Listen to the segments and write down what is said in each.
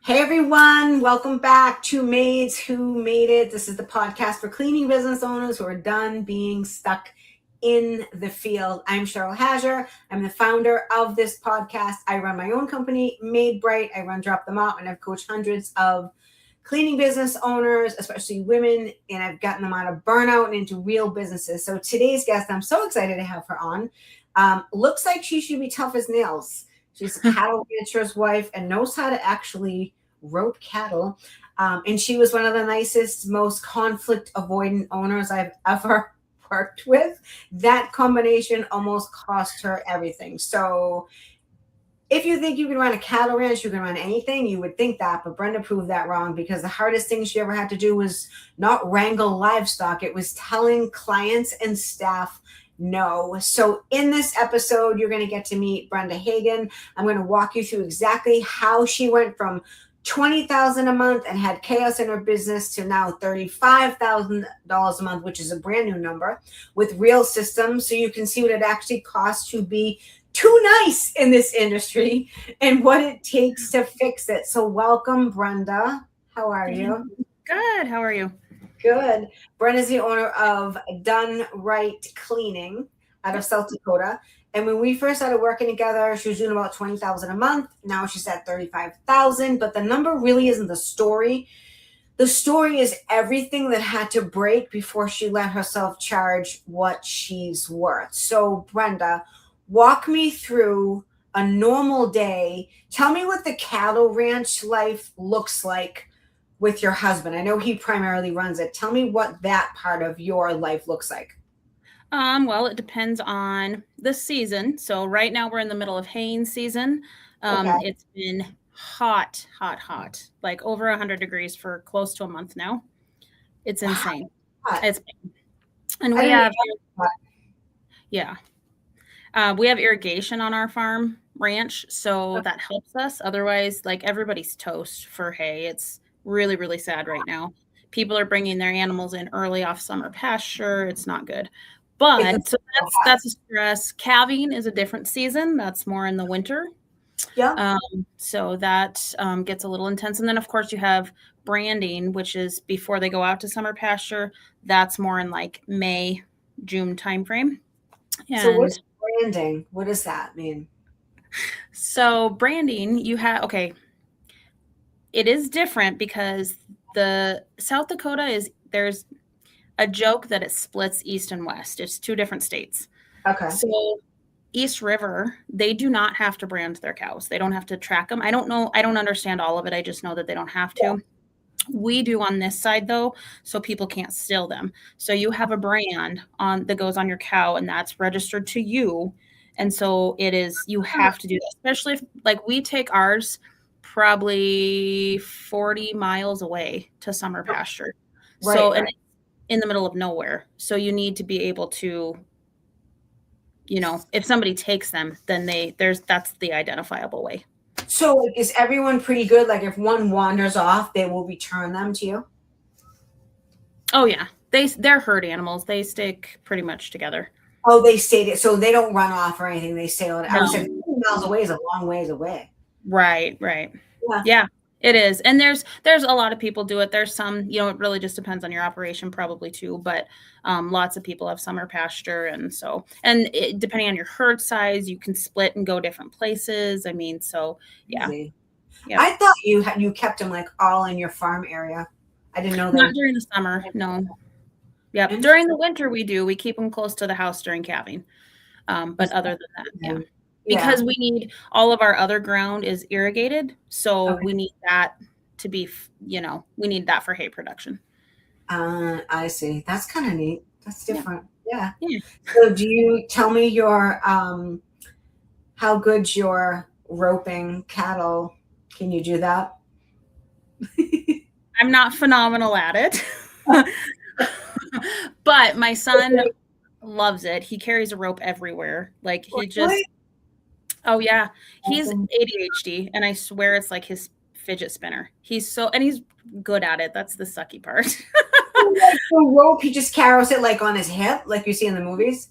Hey everyone, welcome back to Maids Who Made It. This is the podcast for cleaning business owners who are done being stuck in the field. I'm Cheryl Hager. I'm the founder of this podcast. I run my own company, Made Bright. I run Drop Them Out, and I've coached hundreds of cleaning business owners, especially women, and I've gotten them out of burnout and into real businesses. So today's guest, I'm so excited to have her on. Looks like she should be tough as nails. She's a cattle rancher's wife and knows how to actually rope cattle. And she was one of the nicest, most conflict avoidant owners I've ever worked with. That combination almost cost her everything. So if you think you can run a cattle ranch, you can run anything, you would think that, but Brenda proved that wrong, because the hardest thing she ever had to do was not wrangle livestock. It was telling clients and staff no. So in this episode, you're going to get to meet Brenda Hagen. I'm going to walk you through exactly how she went from $20,000 a month and had chaos in her business to now $35,000 a month, which is a brand new number, with real systems. So you can see what it actually costs to be too nice in this industry and what it takes to fix it. So welcome, Brenda. How are you? Good. How are you? Good. Brenda's the owner of Done Right Cleaning out of South Dakota. And when we first started working together, she was doing about $20,000 a month. Now she's at $35,000. But the number really isn't the story. The story is everything that had to break before she let herself charge what she's worth. So, Brenda, walk me through a normal day. Tell me what the cattle ranch life looks like with your husband. I know he primarily runs it. Tell me what that part of your life looks like. Well, it depends on the season. So right now we're in the middle of haying season. Okay. It's been hot, like over 100 degrees for close to a month now. It's insane. Wow. It's and we have we have irrigation on our farm ranch, so that helps us. Otherwise, like, everybody's toast for hay. It's really, really sad right now. People are bringing their animals in early off summer pasture. It's not good. But so that's a stress. Calving is a different season. That's more in the winter. Yeah. So that gets a little intense. And then, of course, you have branding, which is before they go out to summer pasture. That's more in like May, June timeframe. So what's branding? What does that mean? So branding, it is different because the South Dakota there's a joke that it splits east and west. It's two different states. Okay. So East River, they do not have to brand their cows. They don't have to track them. I don't know. I don't understand all of it. I just know that they don't have to. Yeah. We do on this side, though, so people can't steal them. So you have a brand that goes on your cow, and that's registered to you. And so you have to do that, especially if, like, we take ours probably 40 miles away to summer pasture. Right, so, and in the middle of nowhere. So you need to be able to, if somebody takes them, then that's the identifiable way. So is everyone pretty good? Like, if one wanders off, they will return them to you? Oh yeah. They're herd animals. They stick pretty much together. Oh, they stay, so they don't run off or anything. They stay on. I would say 50 miles away is a long ways away. Right. Yeah, it is. And there's a lot of people do it. There's some, it really just depends on your operation probably too, but lots of people have summer pasture. And so, depending on your herd size, you can split and go different places. I mean, so yeah. Yeah. I thought you kept them like all in your farm area. I didn't know that. Not during the summer. No. Yeah. During the winter we keep them close to the house during calving. But other than that, yeah. Because we need all of our other ground is irrigated. So we need that to be, we need that for hay production. I see. That's kind of neat. That's different. Yeah. So do you tell me how good your roping cattle? Can you do that? I'm not phenomenal at it, but my son loves it. He carries a rope everywhere. Like oh yeah, he's ADHD, and I swear it's like his fidget spinner. He's good at it. That's the sucky part. Like the rope, he just carries it like on his hip, like you see in the movies.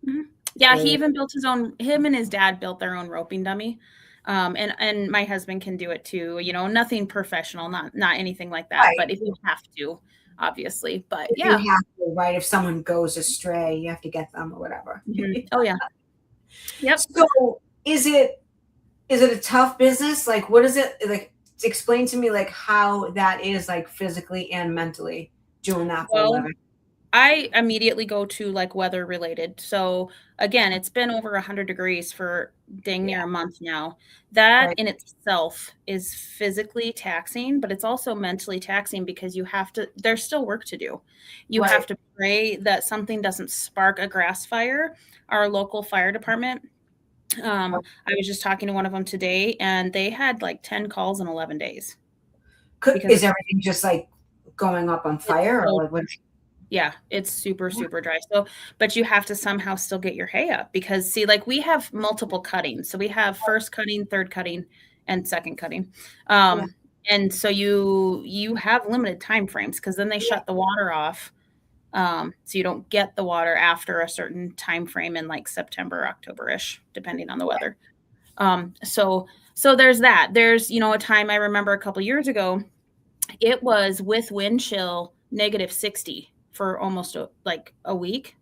Mm-hmm. Yeah, he even built him and his dad built their own roping dummy. And my husband can do it too, nothing professional, not anything like that, Right. but if you have to, obviously, but If you yeah. have to, right? If someone goes astray, you have to get them or whatever. Oh yeah. Yep. So is it a tough business? Like, what is it like? Explain to me like how that is like physically and mentally doing that for a Well, living. I immediately go to like weather related. So again, it's been over 100 degrees for dang Yeah, near a month now. That right. in itself is physically taxing, but it's also mentally taxing because there's still work to do. You Right. have to pray that something doesn't spark a grass fire. Our local fire department, I was just talking to one of them today, and they had like 10 calls in 11 days because Is everything just like going up on it's fire or so like what? Yeah, it's super, super dry. So, but you have to somehow still get your hay up because see, like we have multiple cuttings. So we have first cutting, third cutting, and second cutting. Yeah. And so you have limited time frames because then they Yeah. shut the water off. So you don't get the water after a certain time frame in like September, October-ish, depending on the weather. So there's that. There's, a time I remember a couple years ago, it was with wind chill -60 for almost a week.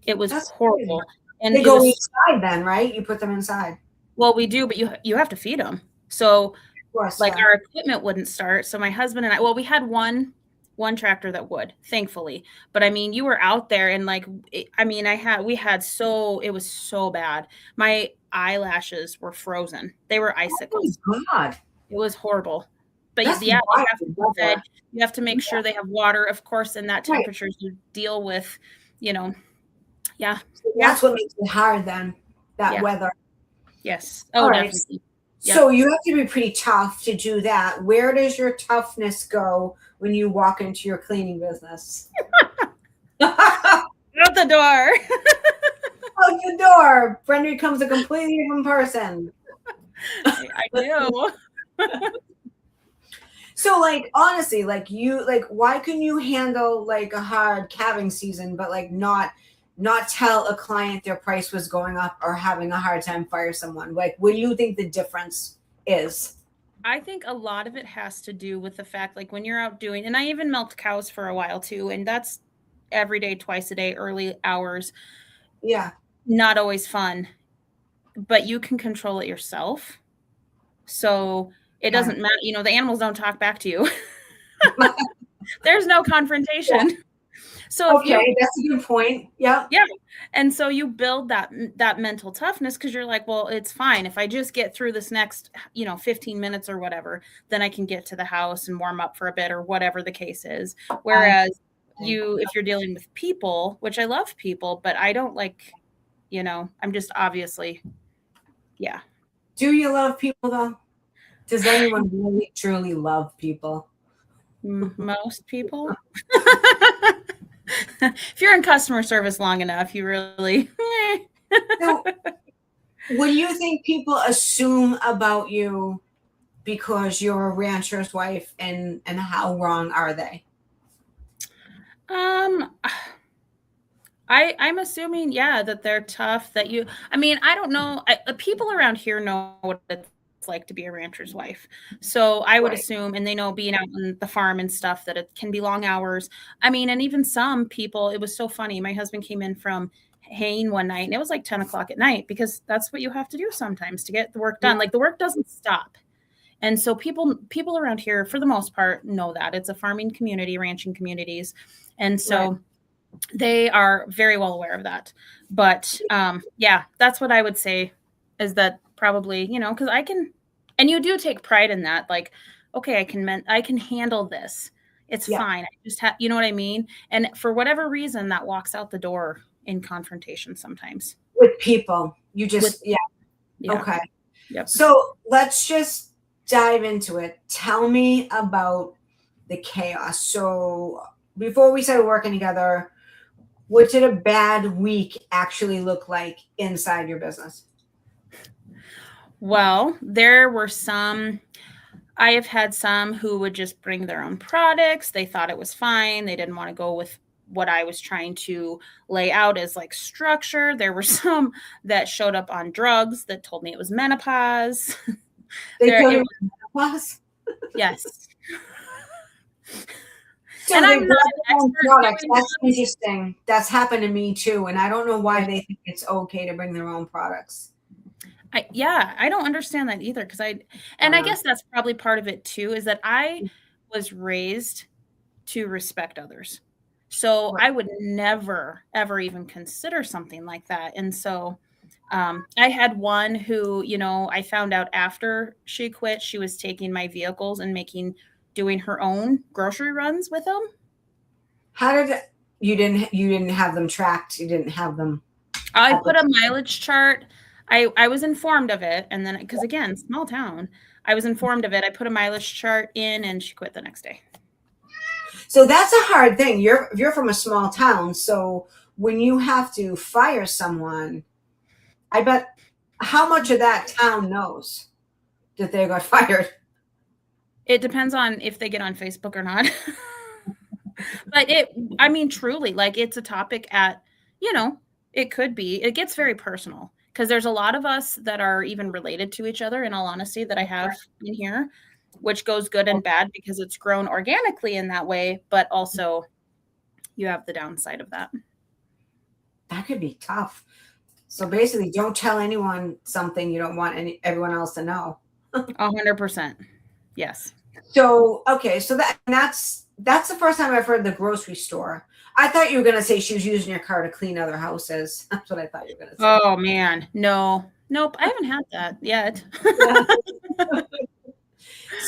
It was That's crazy. horrible. And They it go was, inside then, right? You put them inside. well, we do, but you have to feed them. So Of course, like yeah. our equipment wouldn't start. So my husband and I, well, we had one tractor that would, thankfully. But I mean, you were out there and like, it was so bad. My eyelashes were frozen. They were Oh icicles. my God. It was horrible. But That's yeah, they wild have to be fed. weather. You have to make sure they have water, of course, in that Right. temperature you deal with, you know. Yeah. So Yeah. that's what makes it hard then, that Yeah. weather. Yes. All Oh, right. definitely. So Yep. you have to be pretty tough to do that. Where does your toughness go when you walk into your cleaning business? Out Out the door. the door, Brenda becomes a completely different person. I do. So, like, honestly, like, why can you handle like a hard calving season, but like not tell a client their price was going up or having a hard time fire someone? Like, what do you think the difference is? I think a lot of it has to do with the fact, like when you're out doing, and I even milked cows for a while too, and that's every day, twice a day, early hours, Yeah. not always fun, but you can control it yourself. So it Okay. doesn't matter, the animals don't talk back to you. There's no confrontation. Yeah. So if Okay, that's a good point. Yeah. yeah. And so you build that mental toughness because you're like, well, it's fine. If I just get through this next, 15 minutes or whatever, then I can get to the house and warm up for a bit or whatever the case is. Whereas if you're dealing with people, which I love people, but I don't like, I'm just obviously, yeah. Do you love people though? Does anyone really truly love people? Most people. If you're in customer service long enough, you really. So, what do you think people assume about you because you're a rancher's wife, and how wrong are they? Um, I'm assuming, yeah, that they're tough. I don't know. People around here know what it's like to be a rancher's wife. So I would Right. assume, and they know being out on the farm and stuff, that it can be long hours. And even some people, it was so funny. My husband came in from haying one night and it was like 10 o'clock at night because that's what you have to do sometimes to get the work done. Yeah. Like the work doesn't stop. And so people around here, for the most part, know that it's a farming community, ranching communities. And so Right. they are very well aware of that. But yeah, that's what I would say is that probably, because and you do take pride in that. Like, okay, I can handle this. It's Yeah. fine. I just have, you know what I mean? And for whatever reason, that walks out the door in confrontation sometimes. With people, you just Yeah. Okay. Yep. So let's just dive into it. Tell me about the chaos. So before we started working together, what did a bad week actually look like inside your business? Well, there were I have had some who would just bring their own products. They thought it was fine. They didn't want to go with what I was trying to lay out as like structure. There were some that showed up on drugs that told me it was menopause. They There, told it, you menopause? yes. So And they I'm brought not their an own expert products. doing That's interesting. That's happened to me too, and I don't know why they think it's okay to bring their own products. I don't understand that either because I guess that's probably part of it too, is that I was raised to respect others. So Right. I would never, ever even consider something like that. And so I had one who, you know, I found out after she quit, she was taking my vehicles and doing her own grocery runs with them. How did you didn't have them tracked? You didn't have them. I put a mileage chart. I was informed of it. And then, because again, small town, I was informed of it. I put a mileage chart in and she quit the next day. So that's a hard thing. You're from a small town, so when you have to fire someone, I bet how much of that town knows that they got fired. It depends on if they get on Facebook or not. But truly, like it's a topic it could be. It gets very personal because there's a lot of us that are even related to each other, in all honesty, that I have in here, which goes good and bad because it's grown organically in that way, but also you have the downside of that. That could be tough. So basically, don't tell anyone something you don't want everyone else to know. 100%. Yes. So okay, so that's the first time I've heard the grocery store. I thought you were gonna say she was using your car to clean other houses. That's what I thought you were gonna say. Oh man, no, nope, I haven't had that yet.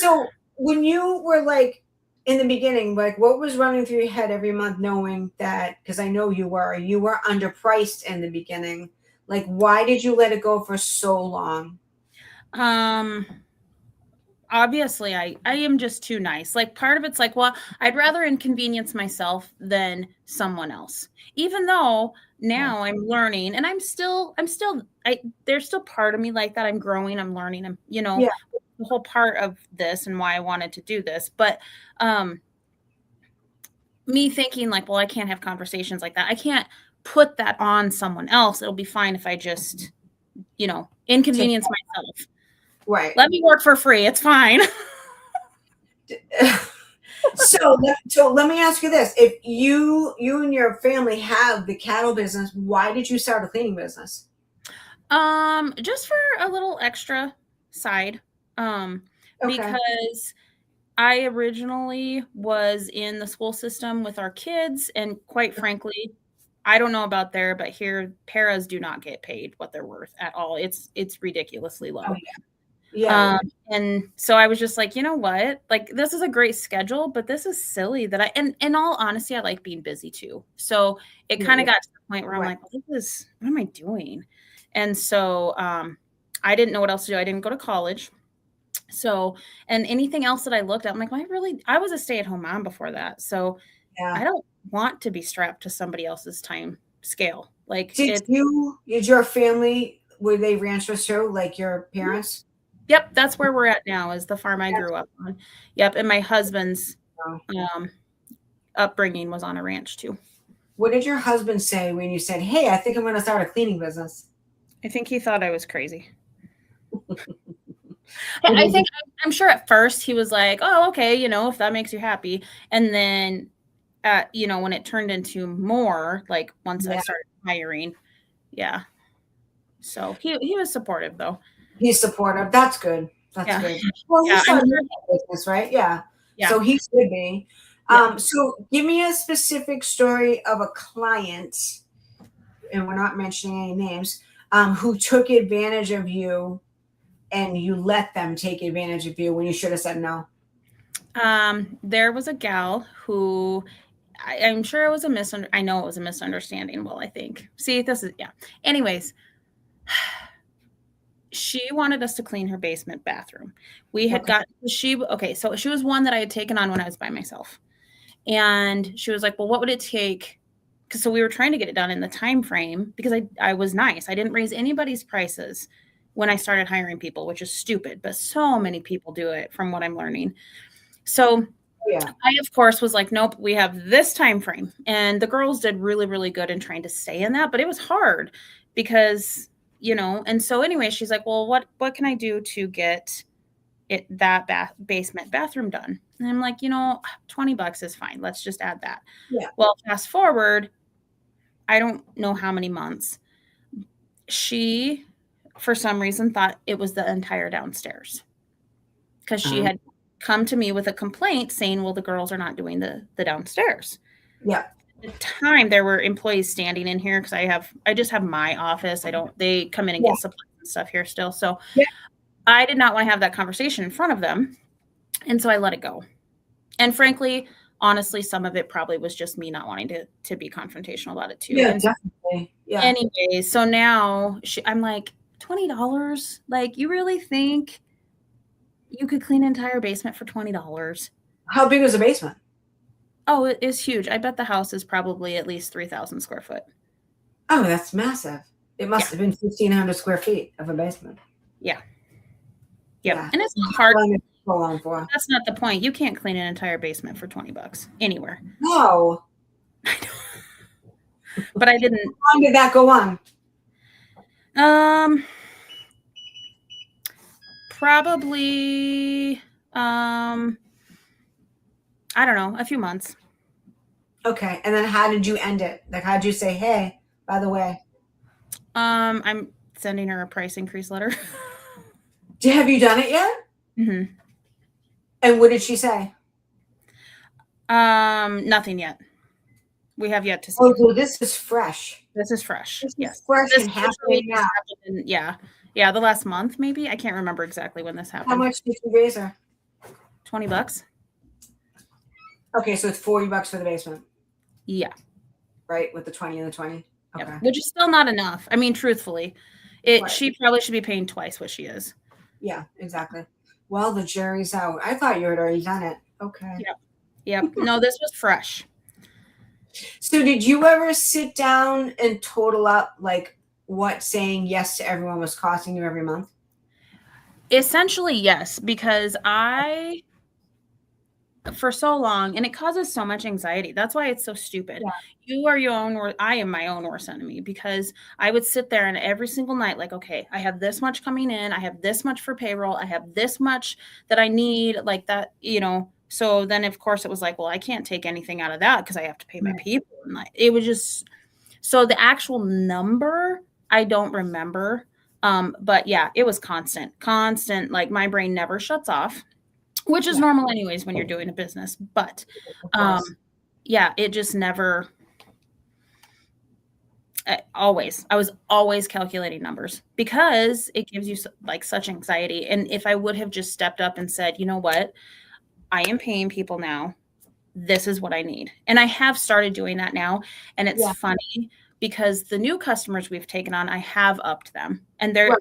So when you were like in the beginning, like what was running through your head every month, knowing that, because I know you were underpriced in the beginning. Like, why did you let it go for so long? Obviously I am just too nice. Like part of it's like, well, I'd rather inconvenience myself than someone else. Even though now I'm learning and there's still part of me like that. I'm growing, I'm learning, the whole part of this and why I wanted to do this. But me thinking like, well, I can't have conversations like that. I can't put that on someone else. It'll be fine if I just, inconvenience myself. Right. Let me work for free. It's fine. So let me ask you this: if you and your family have the cattle business, why did you start a cleaning business? Just for a little extra side. Okay. Because I originally was in the school system with our kids, and quite frankly, I don't know about there, but here paras do not get paid what they're worth at all. It's ridiculously low. Oh, yeah. And so I was just like, you know what? Like this is a great schedule, but this is silly that and in all honesty, I like being busy too. So it kind of got to the point where I'm like, what am I doing? And so I didn't know what else to do. I didn't go to college. So, and anything else that I looked at, I'm like, well, I was a stay-at-home mom before that. So I don't want to be strapped to somebody else's time scale. Like did your family, were they ranchers too, like your parents? Yep, that's where we're at now, is the farm I grew up on. Yep, and my husband's upbringing was on a ranch too. What did your husband say when you said, hey, I think I'm going to start a cleaning business? I think he thought I was crazy. I'm sure at first he was like, oh, okay, if that makes you happy. And then, when it turned into more, like once I started hiring, so he was supportive though. He's supportive. That's good. That's good. Well, he started a business, right? Yeah. So he should be. So give me a specific story of a client, and we're not mentioning any names, who took advantage of you and you let them take advantage of you when you should have said no. There was a gal who I'm sure it was I know it was a misunderstanding. Well, I think. See, this is anyways. She wanted us to clean her basement bathroom. We had so she was one that I had taken on when I was by myself. And she was like, well, what would it take? So we were trying to get it done in the time frame because I was nice. I didn't raise anybody's prices when I started hiring people, which is stupid, but so many people do it from what I'm learning. So Yeah. I, of course, was like, nope, we have this time frame. And the girls did really, really good in trying to stay in that, but it was hard because, and so anyway, she's like, well, what can I do to get that basement bathroom done? And I'm like, $20 is fine. Let's just add that. Yeah. Well, fast forward, I don't know how many months. She, for some reason, thought it was the entire downstairs because she had come to me with a complaint saying, well, the girls are not doing the downstairs. Yeah. At the time, there were employees standing in here because I just have my office. They come in and get supplies and stuff here still. So I did not want to have that conversation in front of them. And so I let it go. And frankly, honestly, some of it probably was just me not wanting to be confrontational about it too. Yeah, and definitely. Yeah. Anyway, so now I'm like, $20? Like, you really think you could clean an entire basement for $20? How big was the basement? Oh, it is huge. I bet the house is probably at least 3,000 square foot. Oh, that's massive. It must have been 1,500 square feet of a basement. Yeah. Yep. Yeah. And it's hard. For. That's not the point. You can't clean an entire basement for $20 anywhere. No. I know. But I didn't. How long did that go on? Probably I don't know, a few months. Okay. And then how did you end it? Like, how did you say, hey, by the way? I'm sending her a price increase letter. Have you done it yet? Mm-hmm. And what did she say? Nothing yet. We have yet to see. Oh, so this is fresh. This is fresh. Yes. Fresh and halfway now. Yeah, the last month, maybe. I can't remember exactly when this happened. How much did you raise her? $20. Okay, so it's $40 for the basement. Yeah. Right, with the 20 and the 20. Okay. Yep. Which is still not enough. I mean, truthfully, she probably should be paying twice what she is. Yeah, exactly. Well, the jury's out. I thought you had already done it. Okay. Yep. No, this was fresh. So did you ever sit down and total up like what saying yes to everyone was costing you every month? Essentially, yes, because for so long, and it causes so much anxiety. That's why it's so stupid. Yeah. You are I am my own worst enemy, because I would sit there and every single night, like, okay, I have this much coming in. I have this much for payroll. I have this much that I need, like that, So then, of course, it was like, well, I can't take anything out of that because I have to pay my people. And it was just, so the actual number, I don't remember. But yeah, it was constant. Like, my brain never shuts off, which is normal anyways when you're doing a business. But it just never, I was always calculating numbers because it gives you like such anxiety. And if I would have just stepped up and said, you know what, I am paying people now. This is what I need. And I have started doing that now. And it's funny because the new customers we've taken on, I have upped them. And they're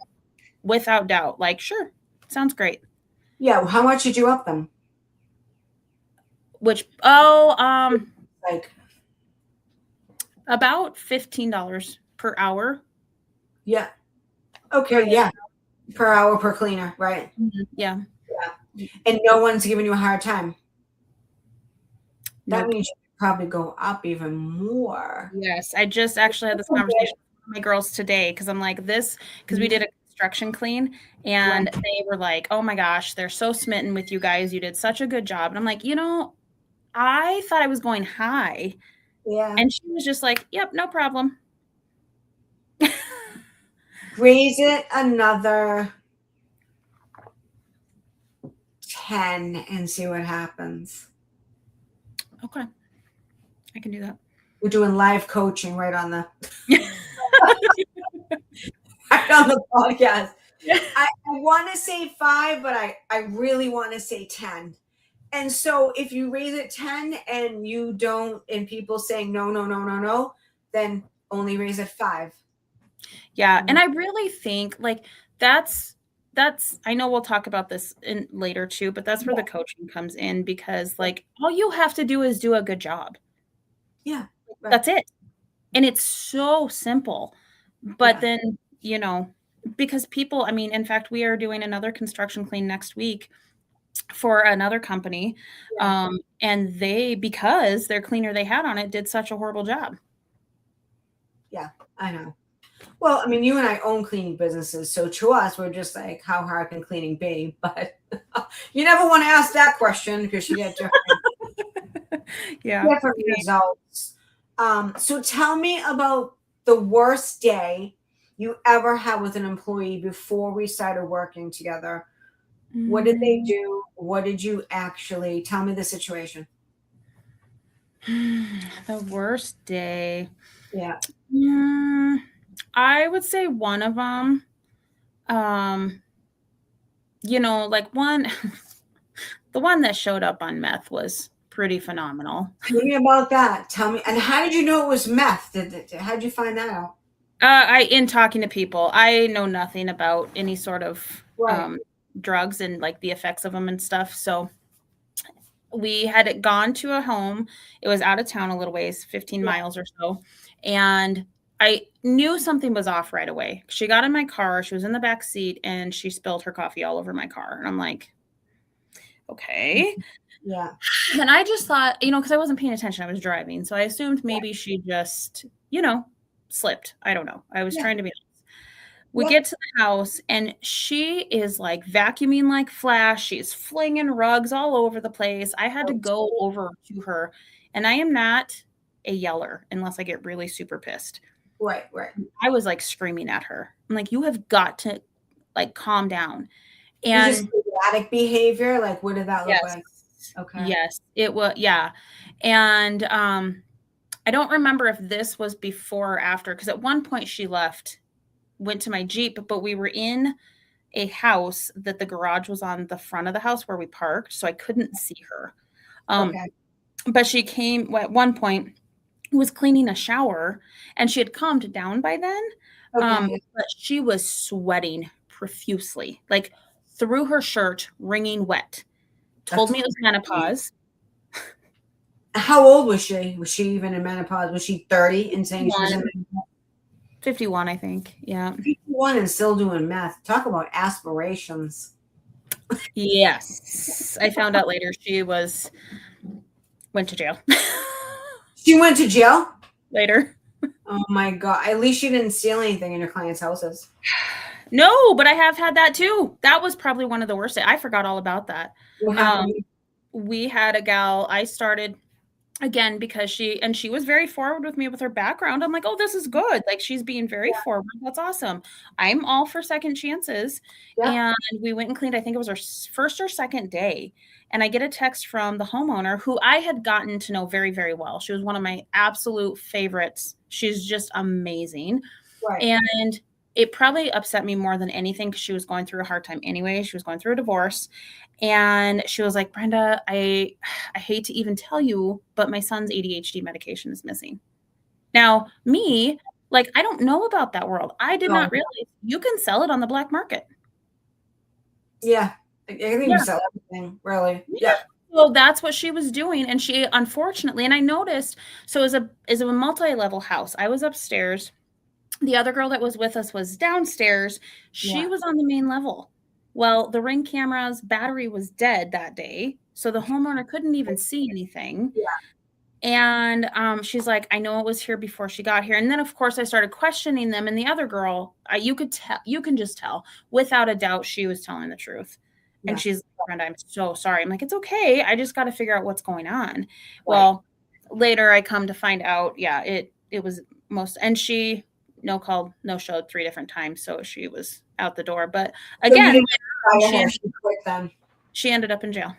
without doubt like, sure, sounds great. Yeah. How much did you up them? Like about $15 per hour. Yeah. Okay. Yeah. Per hour per cleaner. Right. Mm-hmm. Yeah. And no one's giving you a hard time. That means you could probably go up even more. Yes. I just actually had this conversation with my girls today because I'm like because we did a construction clean and they were like, oh my gosh, they're so smitten with you guys. You did such a good job. And I'm like, I thought I was going high. Yeah. And she was just like, yep, no problem. Raise it another 10 and see what happens. Okay. I can do that. We're doing live coaching right on the right on the podcast. I want to say 5, but I really want to say 10. And so if you raise it 10 and you don't, and people saying no, then only raise it 5. Yeah. And I really think like that's, I know we'll talk about this later too, but that's where the coaching comes in, because like all you have to do is do a good job. Yeah. Right. That's it. And it's so simple, but then, because people, I mean, in fact, we are doing another construction clean next week for another company. And they, because their cleaner they had on it did such a horrible job. Yeah, I know. Well, I mean, you and I own cleaning businesses, so to us, we're just like, how hard can cleaning be? But you never want to ask that question because you get different results. So tell me about the worst day you ever had with an employee before we started working together. What did they do? What did you actually tell me the situation? The worst day. Yeah. I would say one of them, like one, the one that showed up on meth was pretty phenomenal. Tell me about that. Tell me. And how did you know it was meth? How did you find that out? In talking to people, I know nothing about any sort of drugs and like the effects of them and stuff. So we had gone to a home. It was out of town a little ways, 15 miles or so. And I knew something was off right away. She got in my car. She was in the back seat and she spilled her coffee all over my car. And I'm like, okay. Yeah. And I just thought, because I wasn't paying attention. I was driving. So I assumed maybe she just, slipped. I don't know. I was trying to be nice. We get to the house and she is like vacuuming like flash. She's flinging rugs all over the place. I had to go over to her, and I am not a yeller unless I get really super pissed. Right. I was like screaming at her. I'm like, you have got to like calm down. And just erratic behavior. Like, what did that look like? Okay. Yes, it was. Yeah. And I don't remember if this was before or after, because at one point she went to my Jeep, but we were in a house that the garage was on the front of the house where we parked, so I couldn't see her. But she came at one point, was cleaning a shower, and she had calmed down by then. But she was sweating profusely, like through her shirt, wringing wet. Told me it was menopause. How old was she? Was she even in menopause? Was she 30 and saying she was in menopause? 51, I think. Yeah. 51 and still doing meth. Talk about aspirations. Yes. I found out later she went to jail. She went to jail? Later. Oh my God. At least you didn't steal anything in your clients' houses. No, but I have had that too. That was probably one of the worst. I forgot all about that. We had a gal, I started again because she was very forward with me with her background. I'm like, oh, this is good. Like, she's being very forward. That's awesome. I'm all for second chances. And we went and cleaned. I think it was our first or second day. And I get a text from the homeowner who I had gotten to know very, very well. She was one of my absolute favorites. She's just amazing. And it probably upset me more than anything because she was going through a hard time anyway. She was going through a divorce. And she was like, Brenda, I hate to even tell you, but my son's ADHD medication is missing. Now, me, like, I don't know about that world. I did not realize you can sell it on the black market. Yeah. I think you sell everything, really. Yeah. Well, that's what she was doing. And she, unfortunately, and I noticed, so it was a multi-level house. I was upstairs. The other girl that was with us was downstairs. She was on the main level. Well, the Ring camera's battery was dead that day, so the homeowner couldn't even see anything. And she's like, I know it was here before she got here. And then, of course, I started questioning them. And the other girl, you can just tell, without a doubt, she was telling the truth. And she's like, Brenda, I'm so sorry. I'm like, it's okay. I just got to figure out what's going on. Well, later I come to find out, it was and she no showed 3 different times, so she was out the door. But again, she ended up in jail.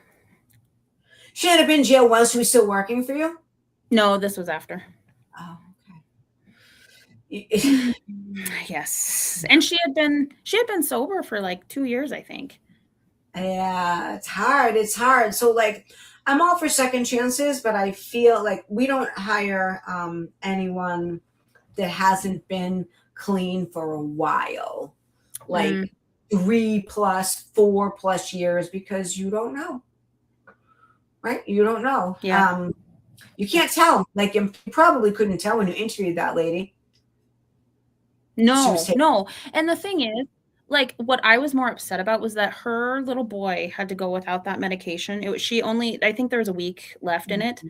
She ended up in jail while she was still working for you? No, this was after. Oh, okay. Yes, and she had been sober for like 2 years, I think. Yeah, it's hard. So, like, I'm all for second chances, but I feel like we don't hire anyone that hasn't been clean for a while, like 3+, 4+ years, because you don't know, right? You don't know. You can't tell. Like, you probably couldn't tell when you interviewed that lady. No. And the thing is, like what I was more upset about was that her little boy had to go without that medication. She only, I think there was a week left in it,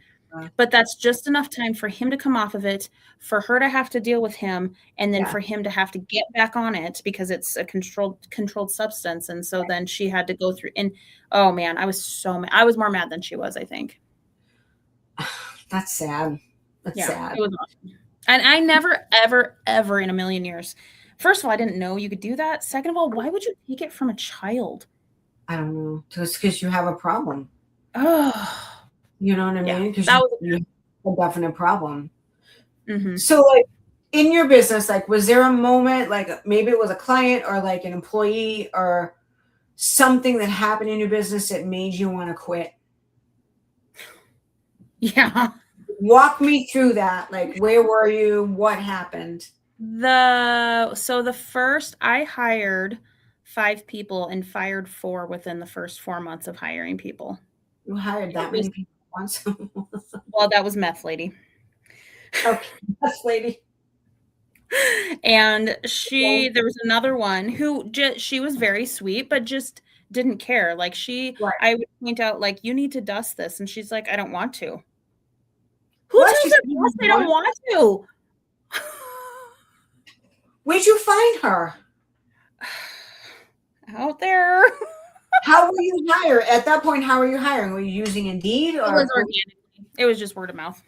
but that's just enough time for him to come off of it, for her to have to deal with him, and then for him to have to get back on it because it's a controlled substance. And so then she had to go through, and oh man, I was so mad. I was more mad than she was, I think. That's sad. That's sad. It was awesome. And I never, ever, ever in a million years. First of all, I didn't know you could do that. Second of all, why would you take it from a child? I don't know. Just because you have a problem. Oh. You know what I mean? Because you have a definite problem. Mm-hmm. So, like, in your business, like, was there a moment, like, maybe it was a client or like an employee or something that happened in your business that made you want to quit? Yeah. Walk me through that. Like, where were you? What happened? So the first, I hired 5 people and fired 4 within the first 4 months of hiring people. You hired that many people once? Well, that was meth lady. Okay, meth lady. And there was another one who she was very sweet, but just didn't care. Like I would point out, like, you need to dust this. And she's like, I don't want to. Who tells her boss they don't want to? Where'd you find her? Out there. How were you hired? At that point, how were you hiring? Were you using Indeed? Or? It was organic. It was just word of mouth.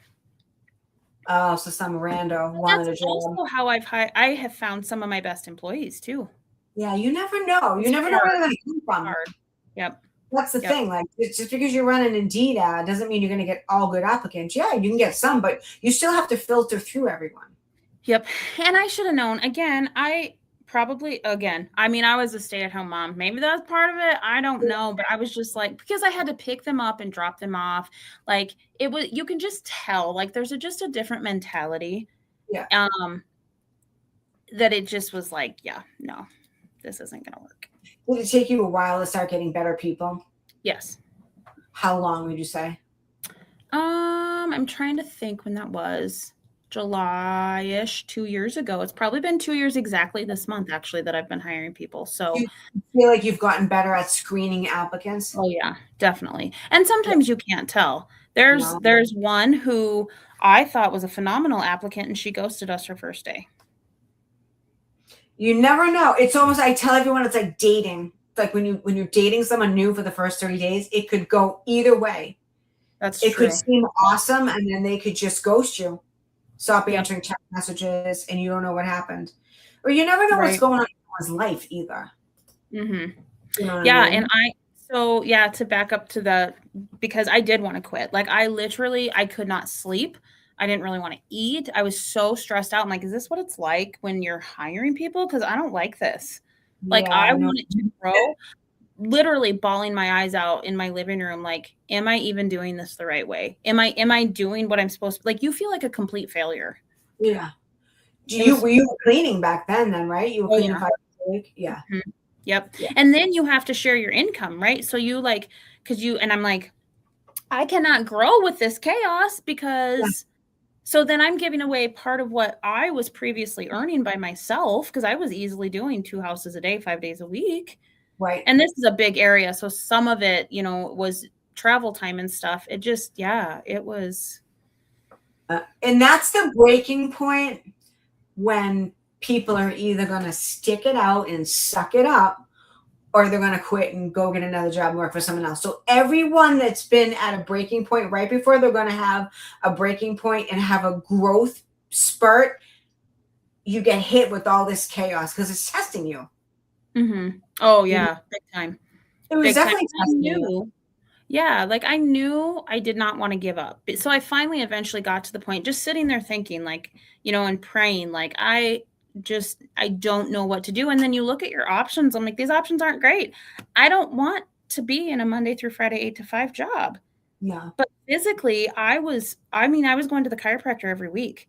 Oh, so some rando wanted a job. That's also how I have found some of my best employees too. Yeah, you never know. You never know where they're going to come from. Hard. Yep. That's the thing. Like, it's just because you run an Indeed ad doesn't mean you're going to get all good applicants. Yeah, you can get some, but you still have to filter through everyone. Yep. And I should have known. Again, I was a stay-at-home mom. Maybe that's part of it. I don't know. But I was just like, because I had to pick them up and drop them off. Like, you can just tell, like, there's just a different mentality. Yeah. That it just was like, yeah, no, this isn't going to work. Did it take you a while to start getting better people? Yes. How long would you say? I'm trying to think when that was. July-ish, 2 years ago. It's probably been 2 years exactly this month, actually, that I've been hiring people. So do you feel like you've gotten better at screening applicants? Oh yeah, definitely. And sometimes you can't tell. There's one who I thought was a phenomenal applicant, and she ghosted us her first day. You never know. It's almost, I tell everyone, it's like dating. It's like when you're dating someone new for the first 30 days, it could go either way. That's true. It could seem awesome, and then they could just ghost you. Stop answering text messages, and you don't know what happened. Or you never know what's going on in someone's life either. Mm-hmm. You know what I mean? To back up to because I did want to quit. Like, I could not sleep. I didn't really want to eat. I was so stressed out. I'm like, is this what it's like when you're hiring people? Because I don't like this. Like, I want it to grow. Literally bawling my eyes out in my living room, like, am I even doing this the right way? Am I doing what I'm supposed to? Like, you feel like a complete failure. Yeah. Were you cleaning back then, right? You were cleaning 5 days a week? Yeah. Mm-hmm. Yep. Yeah. And then you have to share your income, right? So you and I'm like, I cannot grow with this chaos because so then I'm giving away part of what I was previously earning by myself, because I was easily doing 2 houses a day, 5 days a week. Right. And this is a big area. So some of it, was travel time and stuff. It just, it was. And that's the breaking point when people are either going to stick it out and suck it up, or they're going to quit and go get another job and work for someone else. So everyone that's been at a breaking point right before they're going to have a breaking point and have a growth spurt, you get hit with all this chaos because it's testing you. Mm-hmm. Oh yeah, big time. It was definitely testing you. Yeah, like I knew I did not want to give up. So I finally eventually got to the point, just sitting there thinking, like, and praying, like, I don't know what to do. And then you look at your options. I'm like, these options aren't great. I don't want to be in a Monday through Friday 8 to 5 job. No. But physically, I was going to the chiropractor every week.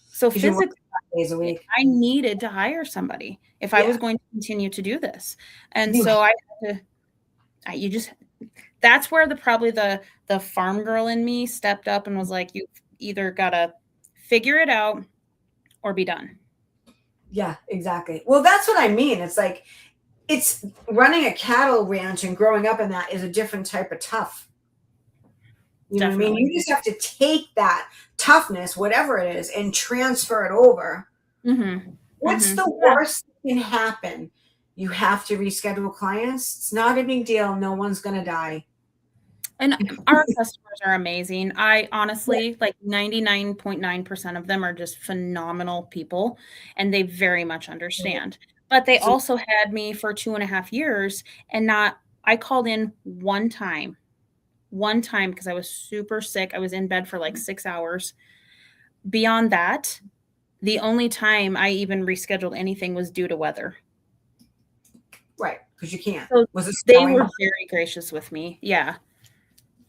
So physically, 5 days a week, I needed to hire somebody if I was going to continue to do this. And so I had to, that's where probably the farm girl in me stepped up and was like, you either got to figure it out or be done. Yeah, exactly. Well, that's what I mean. It's like, it's running a cattle ranch and growing up in that is a different type of tough. You know what I mean? You just have to take that toughness, whatever it is, and transfer it over. Mm-hmm. What's the worst that can happen? You have to reschedule clients. It's not a big deal. No one's going to die. And our customers are amazing. I honestly, like 99.9% of them are just phenomenal people, and they very much understand. But they also had me for 2.5 years, and I called in one time because I was super sick. I was in bed for like 6 hours. Beyond that, the only time I even rescheduled anything was due to weather. Right, because you can't. So was it they were very gracious with me. Yeah.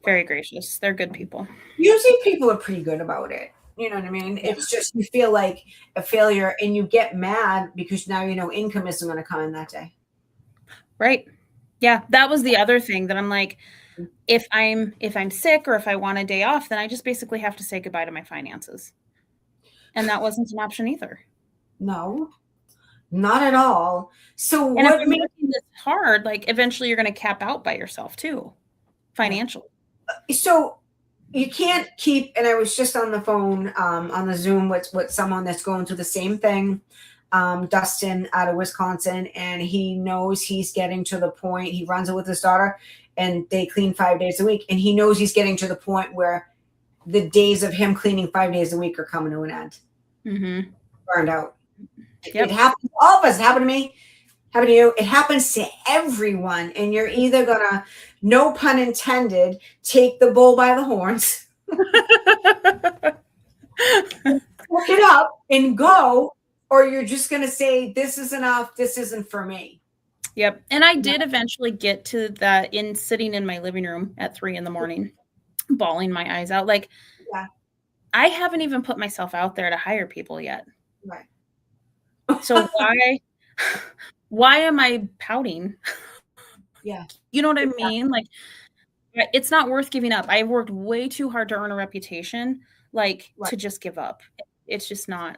Very gracious. They're good people. Usually people are pretty good about it. You know what I mean? Yeah. It's just you feel like a failure and you get mad because now you know income isn't going to come in that day. Right. Yeah. That was the other thing that I'm like, if I'm sick or if I want a day off, then I just basically have to say goodbye to my finances. And that wasn't an option either. No, not at all. So and what makes this hard, like eventually you're going to cap out by yourself too, financially. So you can't keep, and I was just on the phone on the Zoom with someone that's going through the same thing, Dustin out of Wisconsin, and he knows he's getting to the point, he runs it with his daughter, and they clean 5 days a week, and he knows he's getting to the point where the days of him cleaning 5 days a week are coming to an end. Mm-hmm. Burned out. Yep. It happens to all of us. It happened to me. Happened to you. It happens to everyone. And you're either going to, no pun intended, take the bull by the horns, look it up and go, or you're just going to say, this is enough. This isn't for me. Yep. And I did eventually get to that in sitting in my living room at 3 a.m, bawling my eyes out. Like, I haven't even put myself out there to hire people yet. Right. So why am I pouting? Yeah. You know what I mean? Like, it's not worth giving up. I've worked way too hard to earn a reputation, to just give up. It's just not.